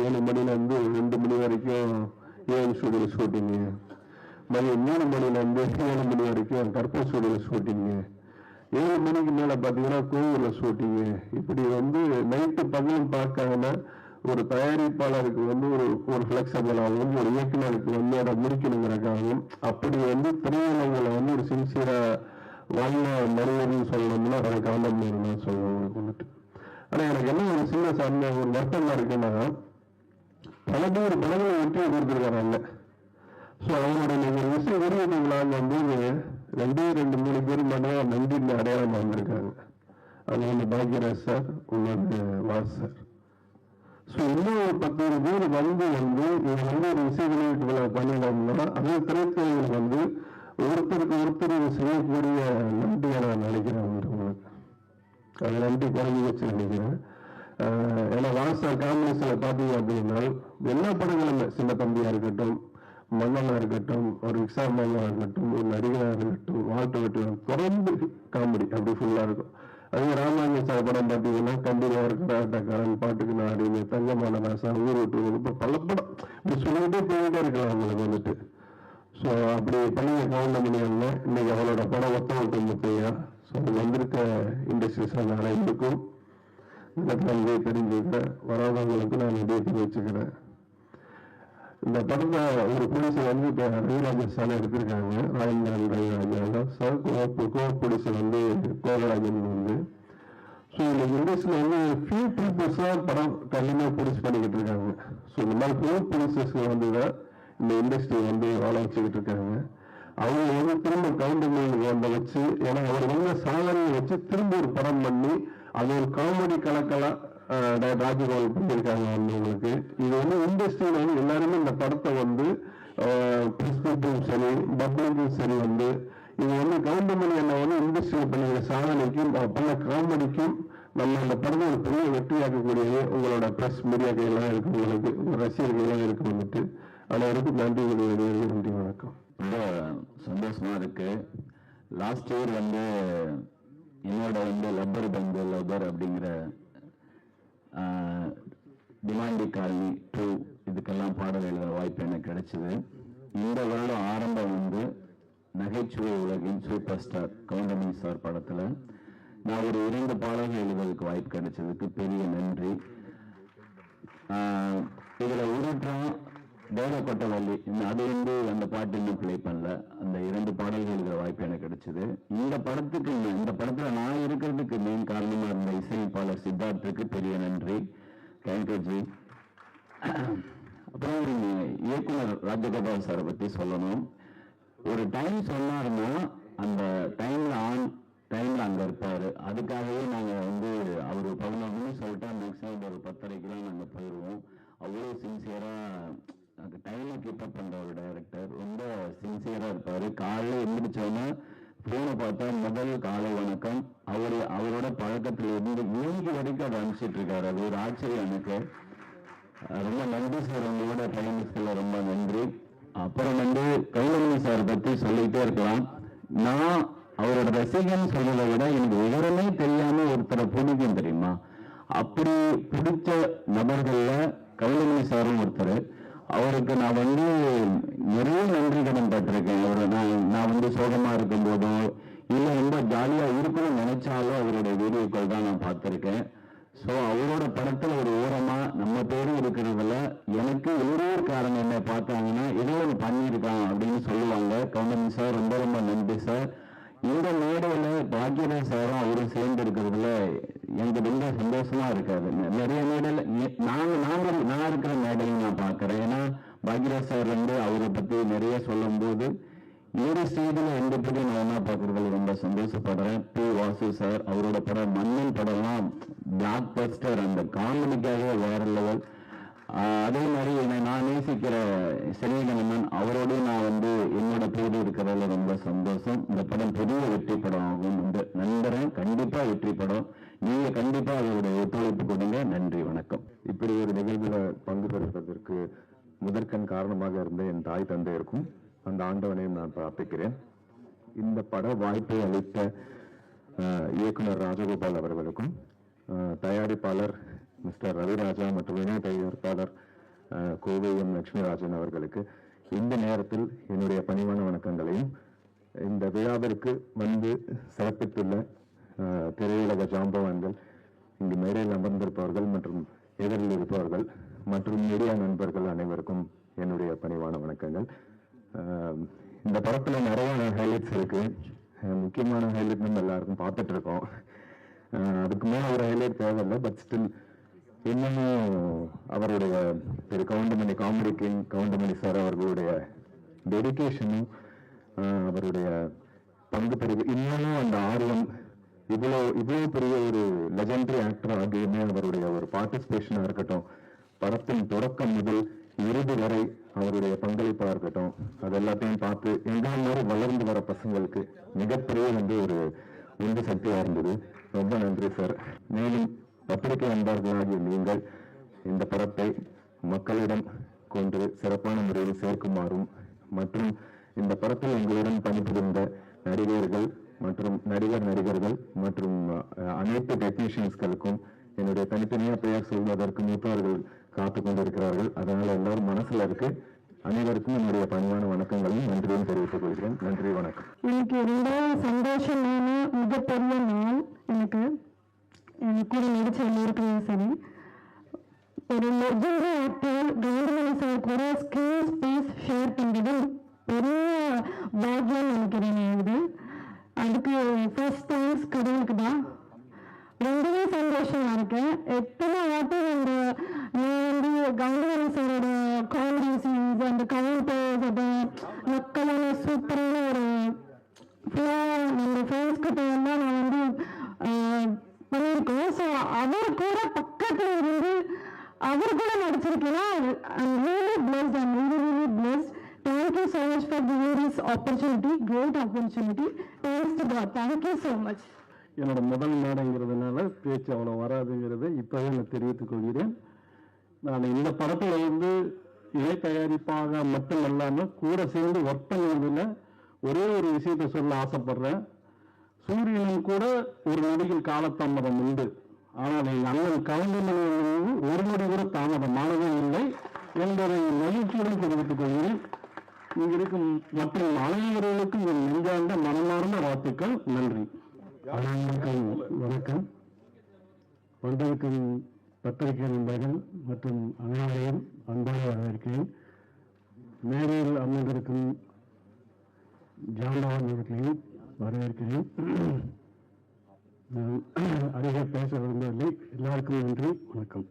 7 மணிலேருந்து 2 மணி வரைக்கும் ஏஎம் ஸ்டூடியோவில் ஷூட்டிங்கு, மதியம் 3 மணிலேருந்து 7 மணி வரைக்கும் கற்பூர் ஸ்டூடியோவில் ஷூட்டிங்கு, 7 மணிக்கு மேலே பார்த்தீங்கன்னா கோவிலில் ஷூட்டிங்கு. இப்படி வந்து நைட்டு பகலும் பார்க்காம ஒரு தயாரிப்பாளருக்கு வந்து ஒரு ஃப்ளெக்சிபிளாகவும், ஒரு இயக்குநருக்கு வந்து அதை முடிக்கணுங்கிறக்காகவும், அப்படி வந்து திரையுலகில் வந்து ஒரு சின்சியராக வாழ்ந்த மனிதர்னு சொல்லணும்னா அதை கவனம் சொல்லணும் வந்துட்டு. ஆனால் எனக்கு என்ன ஒரு சின்ன சார்ந்த ஒரு வருத்தமாக இருக்குன்னா, பல பேர் படங்களை வெற்றி கொடுத்துருக்காங்க. ஸோ அவங்களோட நீங்கள் விஷயம் விருதுகளாங்க வந்து 2-3 பேர் மட்டும் நன்றின்னு அடையாளமாக வந்திருக்காங்க. அது வந்து பாக்யராஜ் சார், இன்னொரு வாஸ் சார். ஸோ இன்னும் ஒரு 10 பேர் வந்து இவங்க ஒரு இசை வெளியீட்டு விழா பண்ணிடணும்னா அதே திரைத்துறைகள் ஒருத்தருக்கு ஒருத்தர் செய்யக்கூடிய நன்றியை நான் நினைக்கிறேன் உங்களுக்கு. அது நன்றி குறைஞ்சி வச்சு நினைக்கிறேன். ஏன்னா வாசா காம்பினேஷன்ல பார்த்தீங்க அப்படின்னா எல்லா படங்களுமே சின்ன தம்பியா இருக்கட்டும், மன்னனா இருக்கட்டும், ஒரு எக்ஸாம்பிளா இருக்கட்டும், ஒரு நடிகராக இருக்கட்டும், வாழ்த்து வெட்டுவோம் தொடர்ந்து காமெடி அப்படி ஃபுல்லா இருக்கும். அதே ராமாயண சார் படம் பார்த்தீங்கன்னா கண்டிப்பா இருக்கட்டும், பாட்டுக்கு நாடு, தங்கமான ராசா, ஊர் விட்டு இப்போ பல படம் இப்படி சொல்லிக்கிட்டே போயிட்டே இருக்கலாம் அவங்களுக்கு ஸோ அப்படி பண்ணி கவுண்டமணி அண்ணன் இன்னைக்கு அவளோட படம் ஒத்த முத்தையா. ஸோ வந்திருக்க இண்டஸ்ட்ரீஸ் அனைவருக்கும் இந்த நன்றி தெரிஞ்சுக்கிறேன். வராதவங்களுக்கு நான் இதயத்தை வச்சுக்கிறேன். இந்த படத்தை ஒரு போலீஸ் இப்போ ரவிராஜன் சார் எடுத்திருக்காங்க. ராஜேந்திரன் ரவிராஜன் சார் கோ போலீஸ் கோவராஜன் ஸோ இந்த இண்டஸ்ட்ரியில் ஃபியூ பீப்புள்ஸ் தான் படம் கண்டிப்பாக போலீஸ் பண்ணிக்கிட்டு இருக்காங்க. ஸோ இந்த மாதிரி ஃபியூ போலீஸஸ் தான் இந்த இண்டஸ்ட்ரி வாழ வச்சுக்கிட்டு இருக்காங்க. அவங்க திரும்ப கவுண்டமணி வச்சு, ஏன்னா அவர் சாதனையை வச்சு திரும்ப ஒரு படம் பண்ணி அது ஒரு காமெடி கலக்கலாம் ராஜகோபால் பண்ணியிருக்காங்க. உங்களுக்கு இது இண்டஸ்ட்ரியில எல்லாருமே இந்த படத்தை பிரிஸ்கிரிப்டும் சரி பப்ளிக்கும் சரி இது கவுண்டமணி என்ன இண்டஸ்ட்ரியில் பண்ணிக்கிற சாதனைக்கும் பண்ண காமெடிக்கும் நம்ம இந்த படத்தை ஒரு பெரிய வெற்றியாக்கக்கூடியது உங்களோட பிரஸ் மீடியாக்கள் எல்லாம் இருக்கு, உங்களுக்கு ரசிகர்கள் எல்லாம் இருக்கு. அனைவருக்கும் நன்றி. நன்றி, வணக்கம். ரொம்ப சந்தோஷமா இருக்கு. லாஸ்ட் இயர் என்னோட லப்பர் பந்து லப்பர் அப்படிங்கிற டிமாண்டி காலனி 2 இதுக்கெல்லாம் பாடல் எழுத வாய்ப்பு எனக்கு கிடைச்சது. இந்த வருடம் ஆரம்பம் நகைச்சுவை உலகின் சூப்பர் ஸ்டார் கவுண்டமணி சார் படத்துல நான் ஒரு 2 பாடல்கள் எழுதுவதற்கு வாய்ப்பு கிடைச்சதுக்கு பெரிய நன்றி. இதுல உருட்டம் தேவக்கொட்டவள்ளி அது அந்த பாட்டு இன்னும் பிளே பண்ணல. அந்த 2 பாடல்கள் எழுதுற வாய்ப்பு எனக்கு கிடைச்சது. இந்த படத்துல நான் இருக்கிறதுக்கு மெயின் காரணமா இருந்த இசையமைப்பாளர் சித்தார்த்துக்கு பெரிய நன்றி. தேங்க்யூ. அப்புறம் ஒரு இயக்குனர் ராஜகோபால் சாரை பத்தி சொல்லணும். ஒரு டைம் சொன்னாருன்னா அந்த டைம்ல அங்க இருப்பாரு. அதுக்காகவே நாங்க அவர் 11 சொல்லிட்டா மேக்ஸிமம் ஒரு 10:30 நாங்க போயிடுவோம். அவ்வளவு சின்சியரா அந்த டைமை கீப்பப் பண்ற ஒரு டைரக்டர். ரொம்ப சின்சியரா இருப்பாரு. காலையில எழுந்திரிச்சோன்னா போனை பார்த்தா முதல் காலை வணக்கம். அவரோட பழக்கத்துல இருந்து இன்னைக்கு வரைக்கும் அதை அனுப்பிச்சிட்டு இருக்காரு. அது ஒரு ஆச்சரியம் எனக்கு. ரொம்ப நன்றி சார், உங்களோட பயணிக்கல ரொம்ப நன்றி. அப்புறம் கவுண்டமணி சார் பத்தி சொல்லிட்டே இருக்கலாம். நான் அவரோட ரசிகன் சொல்றதை விட எனக்கு விவரமே தெரியாம ஒருத்தரை பிடிக்கும் தெரியுமா. அப்படி பிடிச்ச நபர்கள்ல கவுண்டமணி சாரும் ஒருத்தர். அவருக்கு நான் நிறைய நன்றி கடன் பட்டிருக்கேன். நான் சோகமா இருக்கும் போதோ இல்ல ரொம்ப ஜாலியா இருக்கணும்னு நினைச்சாலும் அவருடைய வீடியோக்கள் தான் நான் பார்த்திருக்கேன். ஸோ அவரோட படத்துல ஒரு ஓரமா நம்ம பேரும் இருக்கிறதுல எனக்கு உள்ளூர்காரங்க என்ன பார்த்தாங்கன்னா ஏதோ ஒன்று பண்ணியிருக்கான் அப்படின்னு சொல்லுவாங்க. கவுண்டமணி சார் ரொம்ப ரொம்ப நன்றி சார். இந்த மேடையில பாக்யராஜ் சாரும் அவரும் சேர்ந்து இருக்கிறதுல எனக்கு ரொம்ப சந்தோஷமா இருக்காது. நிறைய மேடையில நான் இருக்கிற மேடையும் நான் பார்க்கிறேன். ஏன்னா பாக்யராஜ் சார் அவரை பத்தி நிறைய சொல்லும் போது இந்த ஸ்டேஜில் எந்த படி நான் என்ன பார்க்கறதுல ரொம்ப சந்தோஷப்படுறேன். பி வாசு சார் அவரோட படம் மன்னன் படம்லாம் பிளாக் பஸ்டர், அந்த காமெடிக்காகவே வேற லெவல். அதே மாதிரி நான் நேசிக்கிற செல்வகணமன் அவரோடய நான் என்னோட பேரு இருக்கிறதுல ரொம்ப சந்தோஷம். இந்த படம் பெரிய வெற்றி படம் ஆகும் நம்புறேன். கண்டிப்பா வெற்றி படம். நீங்க கண்டிப்பா அதோட ஒத்துழைப்பு கொடுங்க. நன்றி, வணக்கம். இப்படி ஒரு நிகழ்வுல பங்கு பெறுவதற்கு முதற்கண் காரணமாக இருந்த என் தாய் தந்தையருக்கும் அந்த ஆண்டவனையும் நான் பிரார்த்திக்கிறேன். இந்த பட வாய்ப்பை அளித்த இயக்குனர் ராஜகோபால் அவர்களுக்கும், தயாரிப்பாளர் மிஸ்டர் ரவிராஜா மற்றும் இணை தயாரிப்பாளர் கோவை எம் லட்சுமிராஜன் அவர்களுக்கு இந்த நேரத்தில் என்னுடைய பணிவான வணக்கங்களையும், இந்த விழாவிற்கு சிறப்பித்துள்ள திரையுலக ஜாம்பவான்கள், இங்கு மேடையில் அமர்ந்திருப்பவர்கள் மற்றும் எதிரில் இருப்பவர்கள் மற்றும் மீடியா நண்பர்கள் அனைவருக்கும் என்னுடைய பணிவான வணக்கங்கள். இந்த படத்துல நிறைய ஹைலைட்ஸ் இருக்கு. முக்கியமான ஹைலைட் நம்ம எல்லாருக்கும் பார்த்துட்டு இருக்கோம். அதுக்கு மேல ஒரு ஹைலைட் தேவையில்லை. பட் ஸ்டில் இன்னமும் அவருடைய Thiru Goundamani comedy king Goundamani sir அவர்களுடைய டெடிகேஷனும் அவருடைய பங்கு பெருகு இன்னமும் அந்த ஆர்வம், இவ்வளோ பெரிய ஒரு லெஜெண்டரி ஆக்டர் ஆகியுமே அவருடைய ஒரு பார்ட்டிசிபேஷனாக இருக்கட்டும், படத்தின் தொடக்கம் முதல் இறுதி வரை அவருடைய பங்களிப்பா இருக்கட்டும், அது எல்லாத்தையும் பார்த்து எங்களை மாதிரி வளர்ந்து வர பசங்களுக்கு மிகப்பெரிய ஒரு உந்து சக்தியா இருந்தது. ரொம்ப நன்றி சார். மேலும் பத்திரிகை அன்பார்களாகிய நீங்கள் இந்த படத்தை மக்களிடம் கொண்டு சிறப்பான முறையில் சேர்க்குமாறும் மற்றும் இந்த படத்தில் எங்களுடன் பணிபுரிந்த நடிகர்கள் மற்றும் நடிகர்கள் மற்றும் அனைத்து டெக்னீஷியன்ஸ்களுக்கும் என்னுடைய தனித்தனியா பெயர் சொல்வதற்கு மூத்தவர்கள் காத்து கொண்டிருக்கிறார்கள். அதனால எல்லாரும் மனசுல இருக்கு. அனைவருக்கும் என்னுடைய பணிவான வணக்கங்களும் நன்றியும் தெரிவித்துக் கொள்கிறேன். நன்றி, வணக்கம். எனக்கு ரொம்ப சந்தோஷமான மிகப்பெரிய நாள். எனக்கு கூட நடிச்ச எல்லாருக்குமே சரி, ஒரு லெஜெண்டரி ஆக்டர் கவுண்டமணி சார் கூட ஸ்கிரீன் ஸ்பேஸ் ஷேர் பண்ணுறது பெரிய பாக்கியம் நினைக்கிறேன். இது அதுக்கு ஃபர்ஸ்ட் தேங்க்ஸ் கடவுளுக்கு தான். ரொம்பவே சந்தோஷமா இருக்கேன். எத்தனை வாட்டி நான் கவுண்டமணி சாரோட காமெடி சீன்ஸ் அந்த கவுண்டர்ஸ் அந்த மக்களான சூப்பரான ஒரு நம்ம ஃப்ரெண்ட்ஸ் கிட்ட எல்லாம் நான் பண்ணியிருக்கோம். ஸோ அவர் கூட பக்கத்தில் இருந்து அவர் கூட நடிச்சிருக்கேன்னா I'm really blessed. I'm really blessed. Thank you so much for giving this opportunity, great opportunity. Thanks to God. Thank you so much. என்னோட முதல் மேடைங்கிறதுனால பேச்சு அவ்வளோ வராதுங்கிறத இப்போவே நான் தெரிவித்துக் கொள்கிறேன். நான் இந்த படத்தில் இணை தயாரிப்பாக மட்டும் இல்லாமல் கூட சேர்ந்து ஒர்க் பண்ணுவதில் ஒரே ஒரு விஷயத்தை சொல்ல ஆசைப்படுறேன். சூரியனும் கூட ஒரு நொடியில் காலதாமதம் உண்டு, ஆனால் எங்கள் அண்ணன் கவுண்டமணி ஒரு நொடி கூட தாமதமானதே இல்லை என்பதை மகிழ்ச்சியுடன் தெரிவித்துக் கொள்கிறேன். இங்கிருக்கும் மற்றும் அனைவர்களுக்கும் என் நெஞ்சார்ந்த மனமார்ந்த வாழ்த்துக்கள். நன்றி. அனைவருக்கும் வணக்கம். வந்திருக்கும் பத்திரிகை நண்பர்கள் மற்றும் அனைவரையும் அன்பாக வரவேற்கிறேன். மேடையில் அமர்ந்திருக்கும் ஜாம்பவான் அவர்களையும் வரவேற்கிறேன். நான் அதிக பேச விரும்பவில்லை. எல்லாருக்கும் நன்றி, வணக்கம்.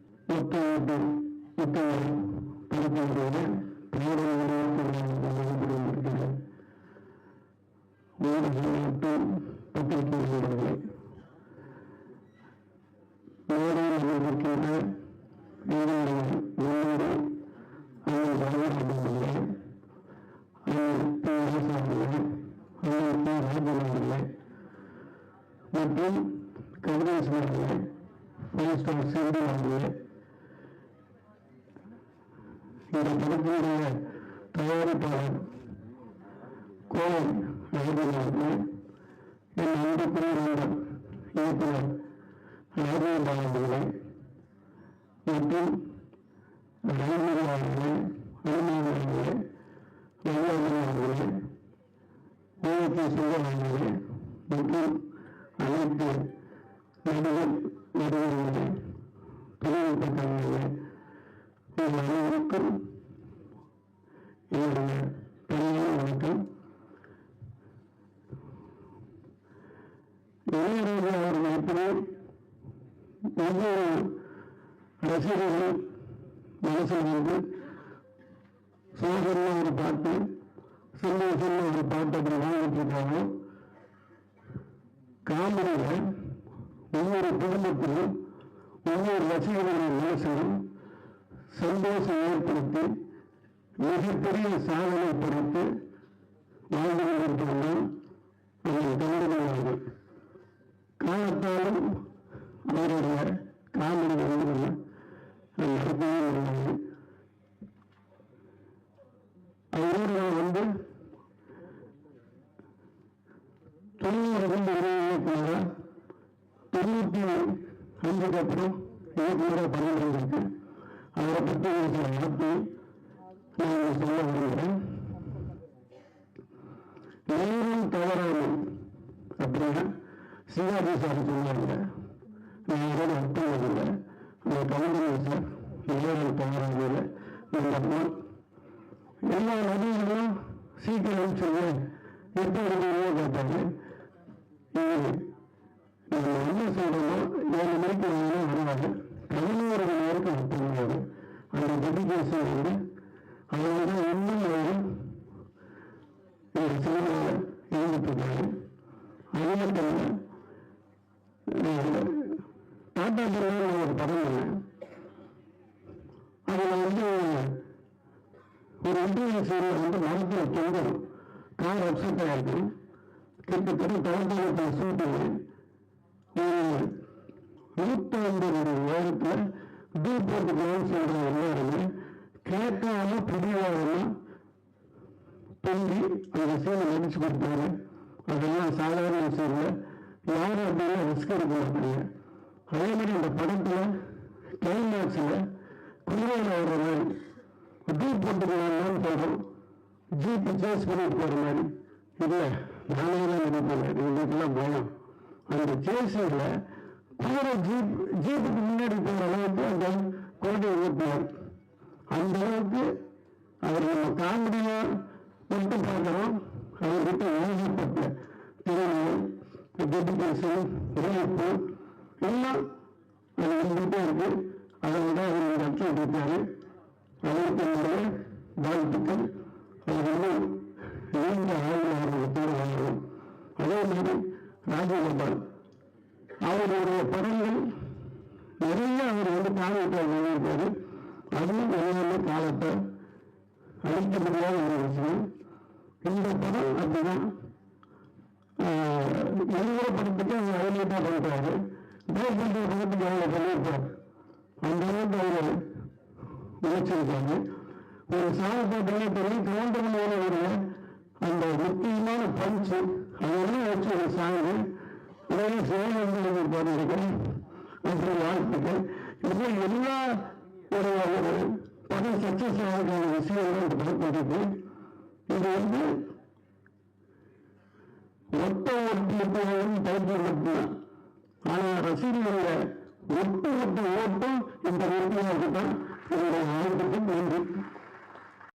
மற்றும் கவிதேஷ் அவர்களே, மினிஸ்டர் சிந்து அவர்களே, இந்த படத்தினுடைய தயாரிப்பாளர் கோவை நகரில் அவர்களே, என் அன்புக்குரிய நண்பர் இயக்குனர் ராஜேந்திர அவர்களே மற்றும் ராஜேந்திர அவர்களே, அனுமதி அவர்களே, ராஜேந்திர அவர்களே, கோவைக்கு சுந்தர் அவர்களே மற்றும் அனைத்து நடிகர்களே, தொழில்நுட்ப கலைஞர்களே, அனைவருக்கும் என்னுடைய பணியான வணக்கம். இளையராஜா அவர்கள் எப்படி ஒவ்வொரு ரசிகர்கள் மனசில் சோதரில் ஒரு பாட்டு, சந்தோஷம் ஒரு பாட்டு அப்படி வாங்கிட்டு இருக்காங்க. காமெடியில் ஒவ்வொரு குடும்பத்திலும் ஒவ்வொரு ரசிகர்களின் மனசிலும் சந்தோஷம் ஏற்படுத்தி மிகப்பெரிய சாதனை படைத்து வாழ்ந்து கொண்டிருக்கிறார்கள் அவர்கள் கவுண்டமணி. காலத்தாலும் அவருடைய காமெடி நடக்கவே முடியாது. அவரோடு நான் 90 அப்புறம் இயக்குநராக பணிபுரிந்திருக்கு. அவரை பற்றி சில நடத்தி நான் சொல்ல விரும்புகிறேன். நேரம் தவறாமல் அப்படின்னா சிவாஜி சார் சொன்னாங்க. நான் இதோட ஒப்புவதில்லை. அந்த கவுண்டமணி சார் நேரம் தவறாமல் நம்ம எல்லா நடிகர்களும் சீக்கிரம் சொல்லுவேன் எப்படி கேட்டாங்க. நம்ம என்ன சொல்றோமோ 7 மணிக்கு வருவாங்க, 11 மணி நேரத்துக்கு ஒப்புவாங்க. அந்த டெடிகேஷன் அவங்க இன்னும் இந்த சினிமாவில் இருந்துட்டு அது மட்டும் இல்லை. டாடா பிர்லான்னு ஒரு படம் பண்ணேன். ஒரு இன்டர்வியூ சீரியல் வந்து மரத்தில் தொங்கும், கார் அப்செட் ஆகிருக்கும். கிட்டத்தட்ட தலைமையில சூட்டிங்க ஒரு 150 உயரத்தில் டூப் போட்டுக்கலாம்னு சொல்ற எல்லாருமே கேட்காம பிடிவாதமா பொங்கி அந்த சீனை நடிச்சு கொடுத்தாரு. அதெல்லாம் சாதாரண விஷயம் இல்லை, யாரும் அப்படின்னா ரிஸ்க் எடுக்க மாட்டாங்க. அதே மாதிரி இந்த படத்துல கிளைமேக்ஸ்ல குதிரையில வர்ற மாதிரி டூப் போட்டுக்கலாம்னு சொல்றோம், ஜீப் சேஸ் பண்ணி போற மாதிரி இல்லை. நானே தான் நினைப்பேன், எங்களுக்கெல்லாம் பயம். அந்த சேஸில் குதிரை ஜீப்புக்கு முன்னாடி போகிற அளவுக்கு அந்த குழந்தையை ஓட்டுவார். அந்த அளவுக்கு அவர் நம்ம காமெடியா மட்டும் பார்க்கிறோம். அவர்கிட்ட எழுதப்பட்ட திறமை, டெடிகேஷன், உழைப்பு எல்லாம் அது இருந்துகிட்டே இருக்கு. அதை விட அவர் இந்த இடத்துல இருக்காரு. அவருக்கு என்னுடைய வாழ்த்துக்கள். அவர் வந்து நீண்ட ஆய்வாளர்களோடு வாழும். அதே மாதிரி ராஜகோபால் அவருடைய படங்கள் நிறைய அவர் வந்து காலத்தை வெளியிட்டாரு. அதுவும் எல்லாமே காலத்தை அழிக்க முடியாத ஒரு விஷயம். இந்த படம் அப்படிதான் எல்லா படத்துக்கும் அவர் ஹைலைட்டா பண்றாரு. படத்துக்கு அவ்வளவு பண்ணியிருப்பார். அந்த அளவுக்கு அவர் உழைச்சிருக்காரு. ஒரு சாமி பாட்டுலாம் தெரியும், கவுண்டர்மான ஒரு அந்த முக்கியமான பஞ்சு அதெல்லாம் வச்சு ஒரு சாங்கு இதெல்லாம் சிவகங்கை பாடியிருக்கேன். அப்புறம் வாழ்த்துக்கள். இது எல்லா ஒரு படம் சக்சஸ் ஆகிற விஷயங்கள் இந்த படம் இருக்கு. இது வந்து ஒட்ட ஓட்டு டைட்டில் மட்டும்தான். ஆனால் ரசிகர்களுடைய ஒட்டு ஓட்டம் இந்த வெற்றியாக தான் என்னுடைய வாழ்த்துக்கள். நன்றி.